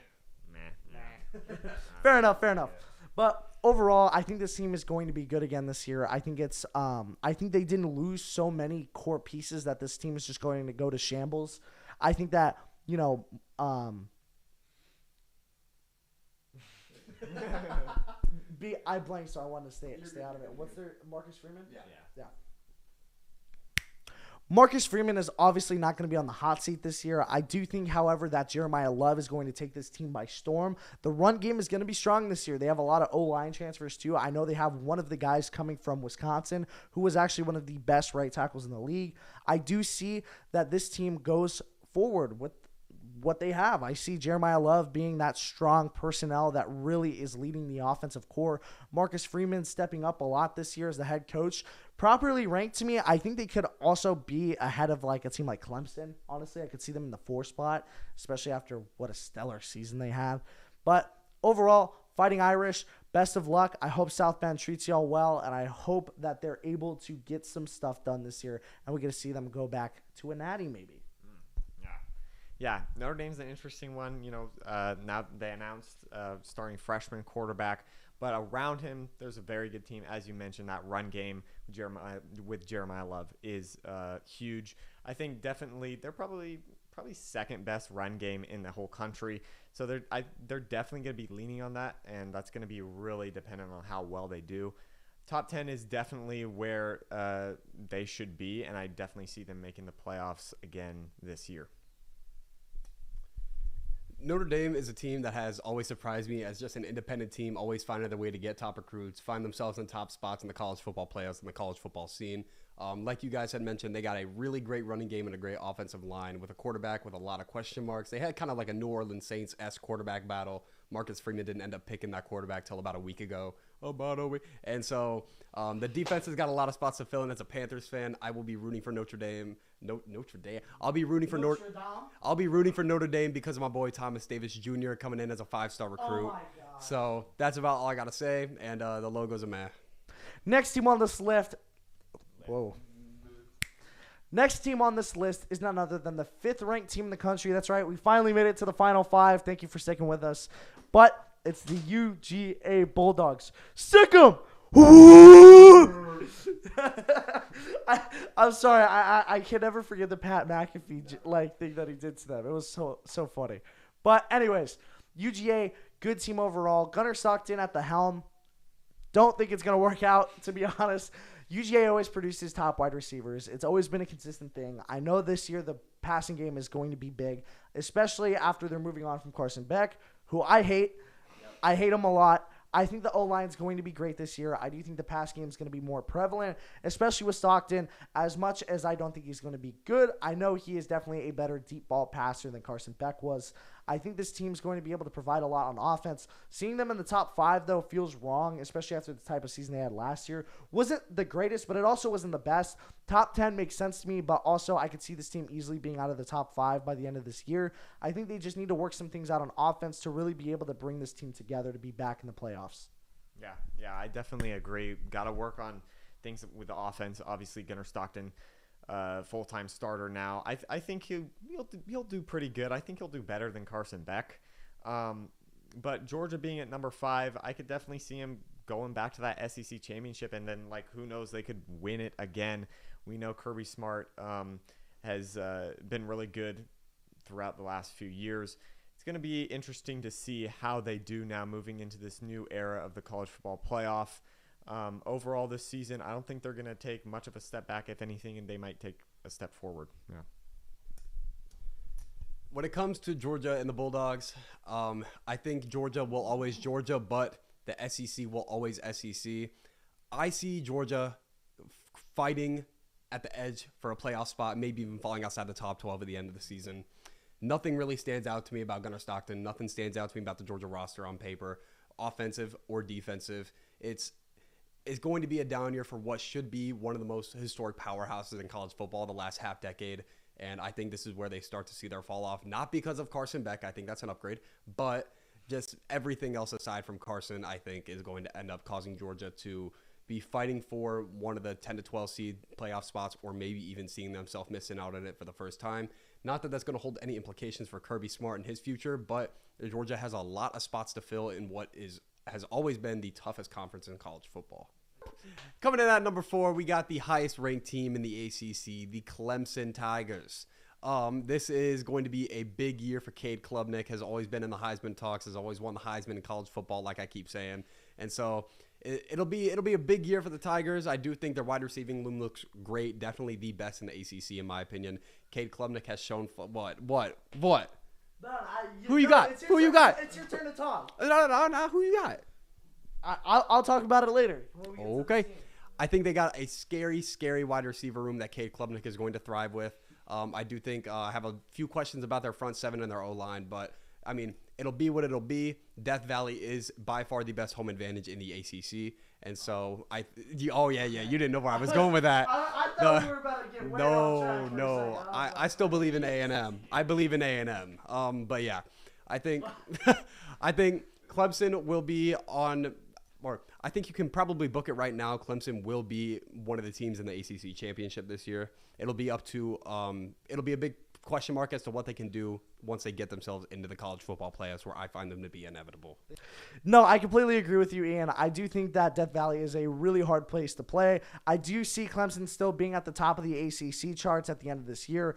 Fair enough. But overall, I think this team is going to be good again this year. I think I think they didn't lose so many core pieces that this team is just going to go to shambles. I think that, I blanked, so I wanted to stay out of it. What's their Marcus Freeman? Yeah. Marcus Freeman is obviously not going to be on the hot seat this year. I do think, however, that Jeremiah Love is going to take this team by storm. The run game is going to be strong this year. They have a lot of O-line transfers, too. I know they have one of the guys coming from Wisconsin who was actually one of the best right tackles in the league. I do see that this team goes forward with what they have. I see Jeremiah Love being that strong personnel that really is leading the offensive core. Marcus Freeman stepping up a lot this year as the head coach. Properly ranked to me, I think they could also be ahead of like a team like Clemson. Honestly, I could see them in the 4 spot, especially after what a stellar season they have. But overall, Fighting Irish, best of luck. I hope South Bend treats y'all well, and I hope that they're able to get some stuff done this year, and we get to see them go back to a natty maybe. Yeah, Notre Dame's an interesting one. Now they announced starting freshman quarterback, but around him, there's a very good team. As you mentioned, that run game with Jeremiah Love is huge. I think definitely they're probably second best run game in the whole country. So they're definitely going to be leaning on that, and that's going to be really dependent on how well they do. Top 10 is definitely where they should be, and I definitely see them making the playoffs again this year. Notre Dame is a team that has always surprised me as just an independent team, always finding their way to get top recruits, find themselves in top spots in the college football playoffs and the college football scene. Like you guys had mentioned, they got a really great running game and a great offensive line with a quarterback with a lot of question marks. They had kind of like a New Orleans Saints-esque quarterback battle. Marcus Freeman didn't end up picking that quarterback till about a week ago. And so the defense has got a lot of spots to fill in. As a Panthers fan, I will be rooting for Notre Dame. Notre Dame. I'll be rooting for Notre Dame because of my boy Thomas Davis Jr. coming in as a 5-star recruit. Oh my God. So that's about all I got to say. And the logo's a meh. Next team on this list. Whoa. Next team on this list is none other than the 5th ranked team in the country. That's right. We finally made it to the Final 5. Thank you for sticking with us. But it's the UGA Bulldogs. Sick 'em! I'm sorry. I can never forget the Pat McAfee thing that he did to them. It was so funny. But anyways, UGA, good team overall. Gunnar Stockton at the helm. Don't think it's going to work out, to be honest. UGA always produces top wide receivers. It's always been a consistent thing. I know this year the passing game is going to be big, especially after they're moving on from Carson Beck, who I hate. I hate him a lot. I think the O-line is going to be great this year. I do think the pass game is going to be more prevalent, especially with Stockton. As much as I don't think he's going to be good, I know he is definitely a better deep ball passer than Carson Beck was. I think this team is going to be able to provide a lot on offense. Seeing them in the top 5, though, feels wrong, especially after the type of season they had last year. Wasn't the greatest, but it also wasn't the best. Top 10 makes sense to me, but also I could see this team easily being out of the top 5 by the end of this year. I think they just need to work some things out on offense to really be able to bring this team together to be back in the playoffs. Yeah, I definitely agree. Got to work on things with the offense. Obviously, Gunnar Stockton, full-time starter now. I think he'll do pretty good. I think he'll do better than Carson Beck. But Georgia being at number 5, I could definitely see him going back to that SEC championship, and then who knows, they could win it again. We know Kirby Smart has been really good throughout the last few years. It's going to be interesting to see how they do now moving into this new era of the college football playoff. Overall this season, I don't think they're going to take much of a step back, if anything, and they might take a step forward. Yeah. When it comes to Georgia and the Bulldogs, I think Georgia will always Georgia, but the SEC will always SEC. I see Georgia fighting at the edge for a playoff spot, maybe even falling outside the top 12 at the end of the season. Nothing really stands out to me about Gunnar Stockton. Nothing stands out to me about the Georgia roster on paper, offensive or defensive. is going to be a down year for what should be one of the most historic powerhouses in college football the last half decade. And I think this is where they start to see their fall off, not because of Carson Beck. I think that's an upgrade, but just everything else aside from Carson, I think is going to end up causing Georgia to be fighting for one of the 10 to 12 seed playoff spots, or maybe even seeing themselves missing out on it for the first time. Not that that's going to hold any implications for Kirby Smart and his future, but Georgia has a lot of spots to fill in what has always been the toughest conference in college football. Coming in at number 4, we got the highest ranked team in the ACC, the Clemson Tigers. This is going to be a big year for Cade Klubnik. Has always been in the Heisman talks, has always won the Heisman in college football, like I keep saying. And so it'll be a big year for the Tigers. I do think their wide receiving room looks great, definitely the best in the ACC in my opinion. Cade Klubnik has shown what? Who you got? Who you got? It's your turn to talk. No. Who you got? I'll talk about it later. Okay. I think they got a scary wide receiver room that Cade Klubnik is going to thrive with. I do think I have a few questions about their front seven and their O-line, but, I mean, it'll be what it'll be. Death Valley is by far the best home advantage in the ACC, and so you didn't know where I was going with that. I thought we were about to get way off track for a second. I still believe in A&M. I believe in A&M. But yeah, I think Clemson will be on. Or I think you can probably book it right now. Clemson will be one of the teams in the ACC championship this year. It'll be up to it'll be a big question mark as to what they can do once they get themselves into the college football playoffs, where I find them to be inevitable. No, I completely agree with you, Ian. I do think that Death Valley is a really hard place to play. I do see Clemson still being at the top of the ACC charts at the end of this year.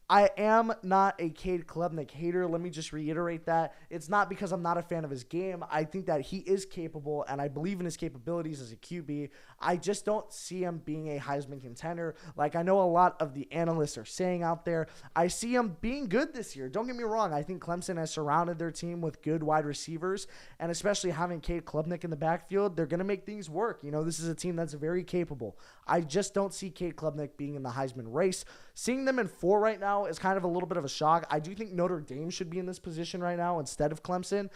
I am not a Cade Klubnik hater. Let me just reiterate that. It's not because I'm not a fan of his game. I think that he is capable, and I believe in his capabilities as a QB. I just don't see him being a Heisman contender like I know a lot of the analysts are saying out there. I see him being good this year. Don't get me wrong. I think Clemson has surrounded their team with good wide receivers, and especially having Cade Klubnik in the backfield, they're going to make things work. You know, this is a team that's very capable. I just don't see Cade Klubnik being in the Heisman race. Seeing them in 4 right now is kind of a little bit of a shock. I do think Notre Dame should be in this position right now instead of Clemson,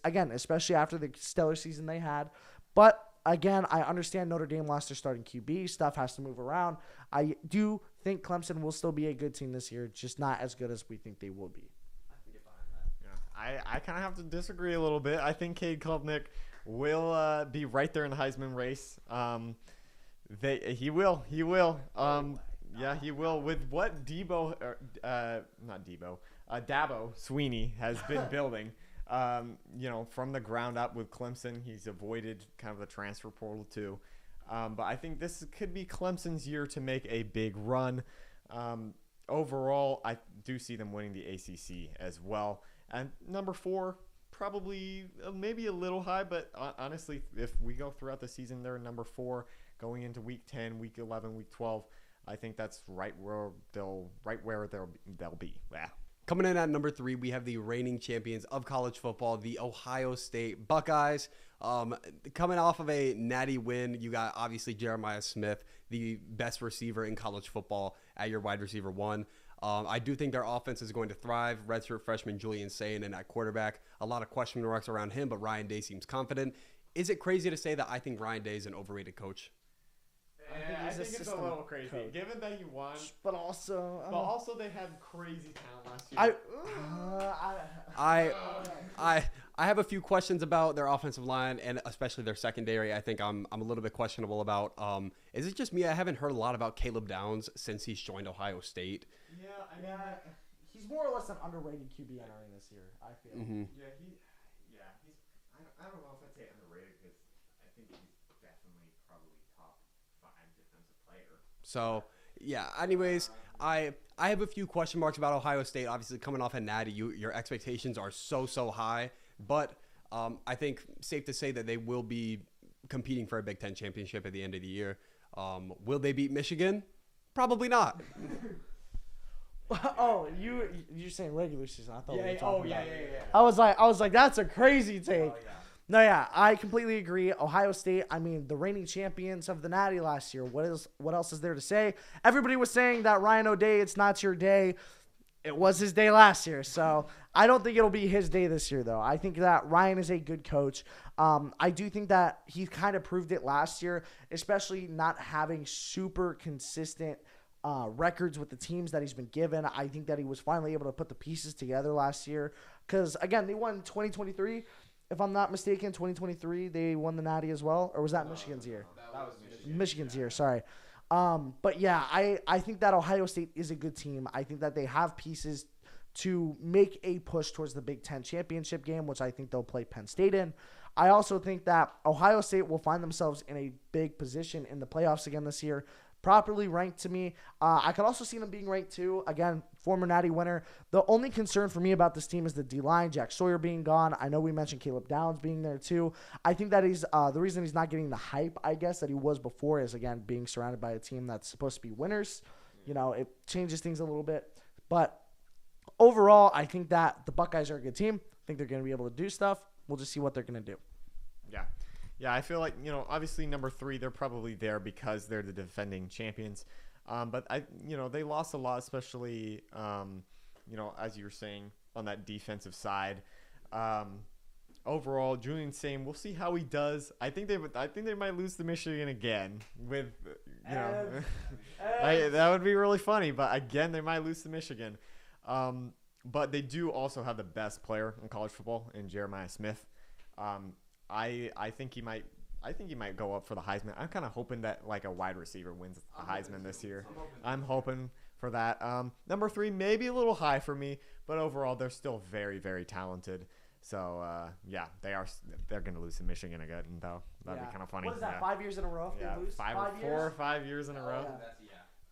again, especially after the stellar season they had. But again, I understand Notre Dame lost their starting QB. Stuff has to move around. I do think Clemson will still be a good team this year, just not as good as we think they will be. I kind of have to disagree a little bit. I think Cade Klubnik will be right there in the Heisman race. He will. Yeah, he will. With what Dabo Sweeney has been building, from the ground up with Clemson, he's avoided kind of the transfer portal too. But I think this could be Clemson's year to make a big run. Overall, I do see them winning the ACC as well. And number 4, probably maybe a little high, but honestly, if we go throughout the season, they're number 4 going into week 10, week 11, week 12. I think that's right where they'll be. Yeah. Coming in at number 3, we have the reigning champions of college football, the Ohio State Buckeyes. Coming off of a natty win, you got obviously Jeremiah Smith, the best receiver in college football, at your wide receiver 1. I do think their offense is going to thrive. Redshirt freshman Julian Sayin at quarterback. A lot of question marks around him, but Ryan Day seems confident. Is it crazy to say that I think Ryan Day is an overrated coach? I think it's a little crazy, given that he won. But also they had crazy talent last year. I have a few questions about their offensive line and especially their secondary. I think I'm a little bit questionable about. Is it just me? I haven't heard a lot about Caleb Downs since he's joined Ohio State. Yeah, he's more or less an underrated QB entering this year, I feel. Mm-hmm. I don't know if I'd say underrated because I think he's definitely probably top 5 defensive player. So, yeah, anyways, I have a few question marks about Ohio State. Obviously, coming off a natty, your expectations are so high. But I think safe to say that they will be competing for a Big Ten championship at the end of the year. Will they beat Michigan? Probably not. Oh, you're saying regular season? I thought we were Yeah. talking about it. I was like, that's a crazy take. Oh, yeah. No, yeah, I completely agree. Ohio State, I mean, the reigning champions of the Natty last year. What else is there to say? Everybody was saying that Ryan O'Day, it's not your day. It was his day last year, so I don't think it'll be his day this year, though. I think that Ryan is a good coach. I do think that he kind of proved it last year, especially not having super consistent records with the teams that he's been given. I think that he was finally able to put the pieces together last year because, again, they won 2023. If I'm not mistaken, 2023, they won the Natty as well. Or was that Michigan's year? That was Michigan. Michigan's year, sorry. But yeah, I think that Ohio State is a good team. I think that they have pieces to make a push towards the Big Ten championship game, which I think they'll play Penn State in. I also think that Ohio State will find themselves in a big position in the playoffs again this year. Properly ranked to me. I could also see them being ranked too. Again, former Natty winner. The only concern for me about this team is the D-line, Jack Sawyer being gone. I know we mentioned Caleb Downs being there too. I think that he's the reason he's not getting the hype, I guess, that he was before is, again, being surrounded by a team that's supposed to be winners. You know, it changes things a little bit. But overall, I think that the Buckeyes are a good team. I think they're going to be able to do stuff. We'll just see what they're going to do. Yeah. Yeah, I feel like, obviously number 3, they're probably there because they're the defending champions. But they lost a lot, especially, as you were saying, on that defensive side. Overall, Julian Same, we'll see how he does. I think they might lose to Michigan again with, that would be really funny. But again, they might lose to Michigan. But they do also have the best player in college football in Jeremiah Smith. I think he might go up for the Heisman. I'm kind of hoping that like a wide receiver wins the Heisman this year. I'm hoping for that. Number 3, maybe a little high for me, but overall they're still very, very talented. So they're going to lose to Michigan again, though. That'd be kind of funny. What is that? 5 years in a row? If they lose? 4 or 5 years in a row.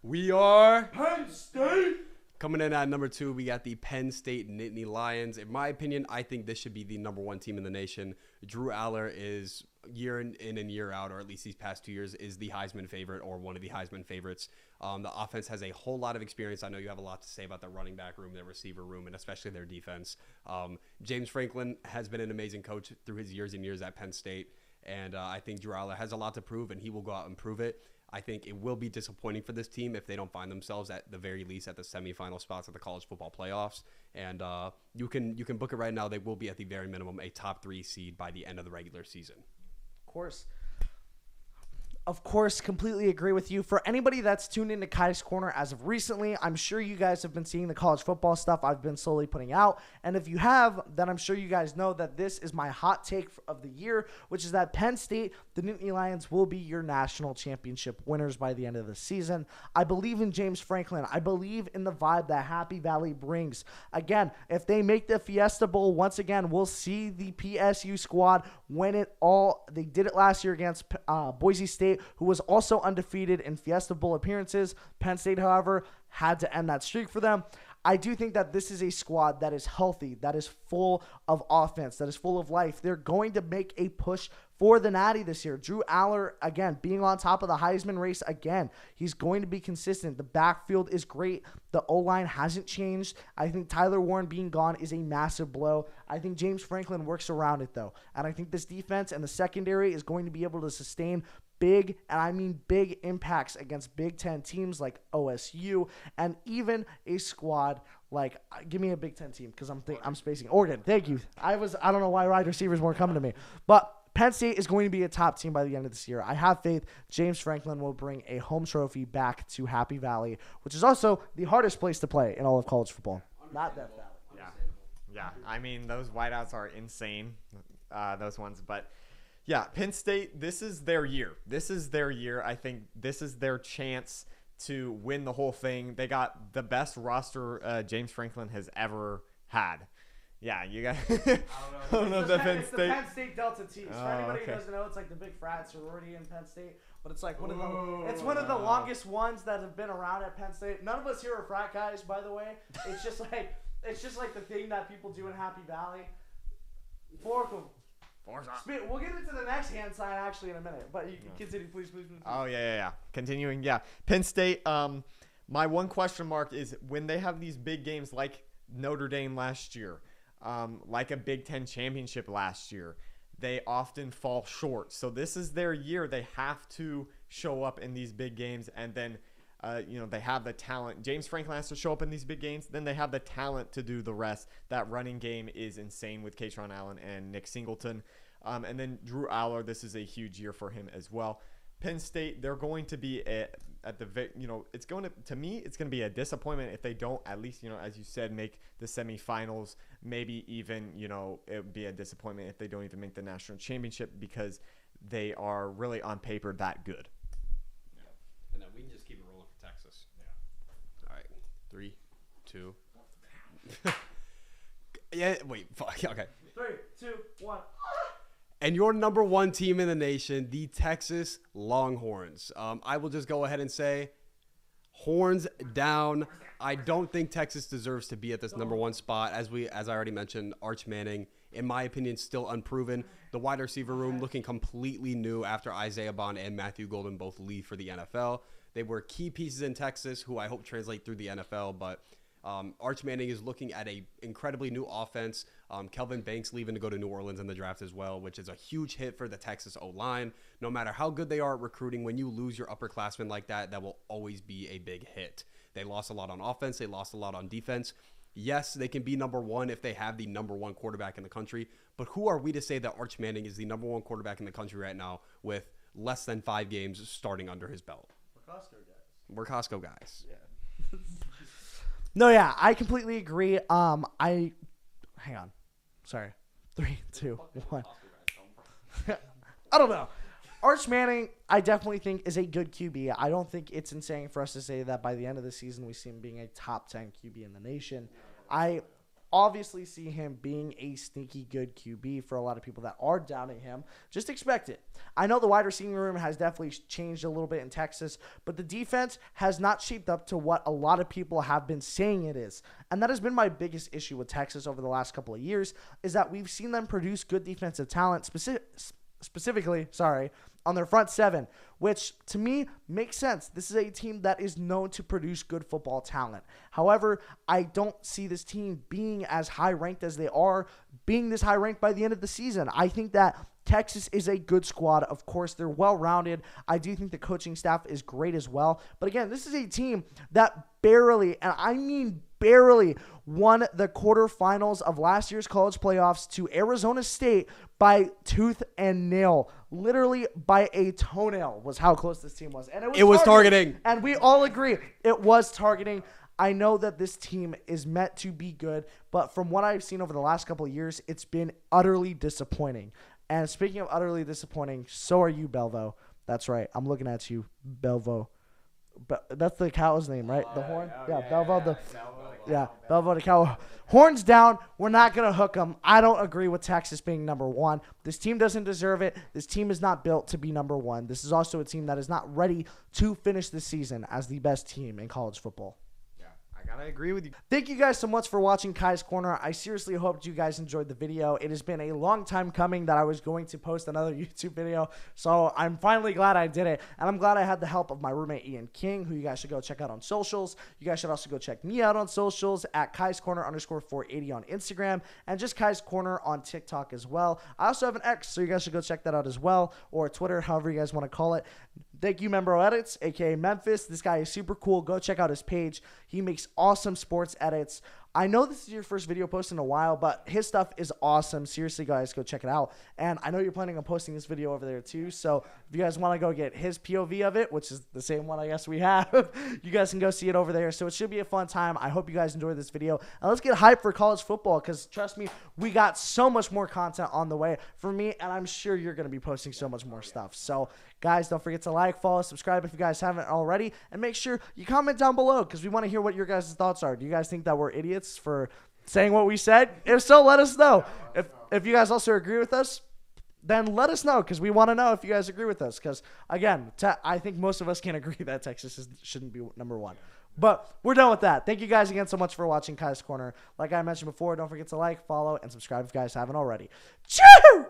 We are Penn State. coming in at number 2. We got the Penn State Nittany Lions. In my opinion, I think this should be the number 1 team in the nation. Drew Aller is year in and year out, or at least these past 2 years, is the Heisman favorite or one of the Heisman favorites. The offense has a whole lot of experience. I know you have a lot to say about their running back room, their receiver room, and especially their defense. James Franklin has been an amazing coach through his years and years at Penn State, and I think Drew Aller has a lot to prove, and he will go out and prove it. I think it will be disappointing for this team if they don't find themselves at the very least at the semifinal spots of the college football playoffs. And you can book it right now. They will be at the very minimum a top 3 seed by the end of the regular season. Of course, completely agree with you. For anybody that's tuned into Kai's Corner as of recently, I'm sure you guys have been seeing the college football stuff I've been slowly putting out. And if you have, then I'm sure you guys know that this is my hot take of the year, which is that Penn State, the Nittany Lions, will be your national championship winners by the end of the season. I believe in James Franklin. I believe in the vibe that Happy Valley brings. Again, if they make the Fiesta Bowl, once again, we'll see the PSU squad win it all. They did it last year against Boise State, who was also undefeated in Fiesta Bowl appearances. Penn State, however, had to end that streak for them. I do think that this is a squad that is healthy, that is full of offense, that is full of life. They're going to make a push for the Natty this year. Drew Aller, again, being on top of the Heisman race again. He's going to be consistent. The backfield is great. The O-line hasn't changed. I think Tyler Warren being gone is a massive blow. I think James Franklin works around it, though. And I think this defense and the secondary is going to be able to sustain big, and I mean big, impacts against Big Ten teams like OSU and even a squad like, give me a Big Ten team because I'm spacing. Oregon, thank you. I don't know why wide receivers weren't coming to me. But Penn State is going to be a top team by the end of this year. I have faith James Franklin will bring a home trophy back to Happy Valley, which is also the hardest place to play in all of college football. Not Death Valley. Yeah. I mean, those wideouts are insane, those ones. But, yeah, Penn State, this is their year. I think this is their chance to win the whole thing. They got the best roster James Franklin has ever had. Yeah, you got. I don't know. It's the Penn State Delta Tees. For anybody who doesn't know, it's like the big frat sorority in Penn State. But it's like one of the longest ones that have been around at Penn State. None of us here are frat guys, by the way. It's just like the thing that people do in Happy Valley. We'll get into the next hand sign actually in a minute, but you can continue, please. Oh yeah. Continuing, yeah. Penn State. My one question mark is when they have these big games like Notre Dame last year, like a Big Ten championship last year, they often fall short. So this is their year. They have to show up in these big games, and then they have the talent. James Franklin has to show up in these big games. Then they have the talent to do the rest. That running game is insane with Kaytron Allen and Nick Singleton. And then Drew Aller, this is a huge year for him as well. Penn State, they're going to be it's going to be a disappointment if they don't at least, as you said, make the semifinals. Maybe even, it would be a disappointment if they don't even make the national championship because they are really on paper that good. Yeah. And then we can just keep it rolling for Texas. Yeah. All right. 3, 2. Yeah. Wait. Fuck. Okay. 3, 2, 1. And your number one team in the nation, the Texas Longhorns. I will just go ahead and say, horns down. I don't think Texas deserves to be at this number one spot. As I already mentioned, Arch Manning, in my opinion, still unproven. The wide receiver room looking completely new after Isaiah Bond and Matthew Golden both leave for the NFL. They were key pieces in Texas, who I hope translate through the NFL, but Arch Manning is looking at a incredibly new offense. Kelvin Banks leaving to go to New Orleans in the draft as well, which is a huge hit for the Texas O-line. No matter how good they are at recruiting, when you lose your upperclassmen like that, that will always be a big hit. They lost a lot on offense. They lost a lot on defense. Yes, they can be number one if they have the number one quarterback in the country, but who are we to say that Arch Manning is the number one quarterback in the country right now with less than 5 games starting under his belt? We're Costco guys. Yeah. No, yeah, I completely agree. Hang on. Sorry. 3, 2, 1. I don't know. Arch Manning, I definitely think, is a good QB. I don't think it's insane for us to say that by the end of the season we see him being a top 10 QB in the nation. I obviously see him being a sneaky good QB for a lot of people that are doubting him. Just expect it. I know the wide receiving room has definitely changed a little bit in Texas, but the defense has not shaped up to what a lot of people have been saying it is. And that has been my biggest issue with Texas over the last couple of years, is that we've seen them produce good defensive talent, specifically, on their front seven, which to me makes sense. This is a team that is known to produce good football talent. However, I don't see this team being as high ranked as they are, being this high ranked by the end of the season. I think that Texas is a good squad. Of course, they're well-rounded. I do think the coaching staff is great as well. But again, this is a team that barely, and I mean barely, won the quarterfinals of last year's college playoffs to Arizona State by tooth and nail. Literally by a toenail was how close this team was. And it was targeting. And we all agree it was targeting. I know that this team is meant to be good, but from what I've seen over the last couple of years, it's been utterly disappointing. And speaking of utterly disappointing, so are you, Belvo. That's right. I'm looking at you, Belvo. But that's the cow's name, right? The horn? Belvo. Belvo the cow. Horns down. We're not going to hook them. I don't agree with Texas being number one. This team doesn't deserve it. This team is not built to be number one. This is also a team that is not ready to finish the season as the best team in college football. I agree with you. Thank you guys so much for watching Kai's Corner. I seriously hoped you guys enjoyed the video. It has been a long time coming that I was going to post another YouTube video, so I'm finally glad I did it, and I'm glad I had the help of my roommate Ian King, who you guys should go check out on socials. You guys should also go check me out on socials at Kai's Corner _480 on Instagram, and just Kai's Corner on TikTok as well. I also have an X, so you guys should go check that out as well, or Twitter, however you guys want to call it. Thank you, Membro Edits, a.k.a. Memphis. This guy is super cool. Go check out his page. He makes awesome sports edits. I know this is your first video post in a while, but his stuff is awesome. Seriously, guys, go check it out. And I know you're planning on posting this video over there too, so if you guys want to go get his POV of it, which is the same one I guess we have, you guys can go see it over there. So it should be a fun time. I hope you guys enjoyed this video. And let's get hyped for college football, because trust me, we got so much more content on the way for me, and I'm sure you're going to be posting so much more stuff. So guys, don't forget to like, follow, subscribe if you guys haven't already, and make sure you comment down below, because we want to hear what your guys' thoughts are. Do you guys think that we're idiots for saying what we said? If so, let us know. If you guys also agree with us, then let us know, because we want to know if you guys agree with us. Because, again, I think most of us can agree that Texas shouldn't be number one. But we're done with that. Thank you guys again so much for watching Kai's Corner. Like I mentioned before, don't forget to like, follow, and subscribe if you guys haven't already. Choo!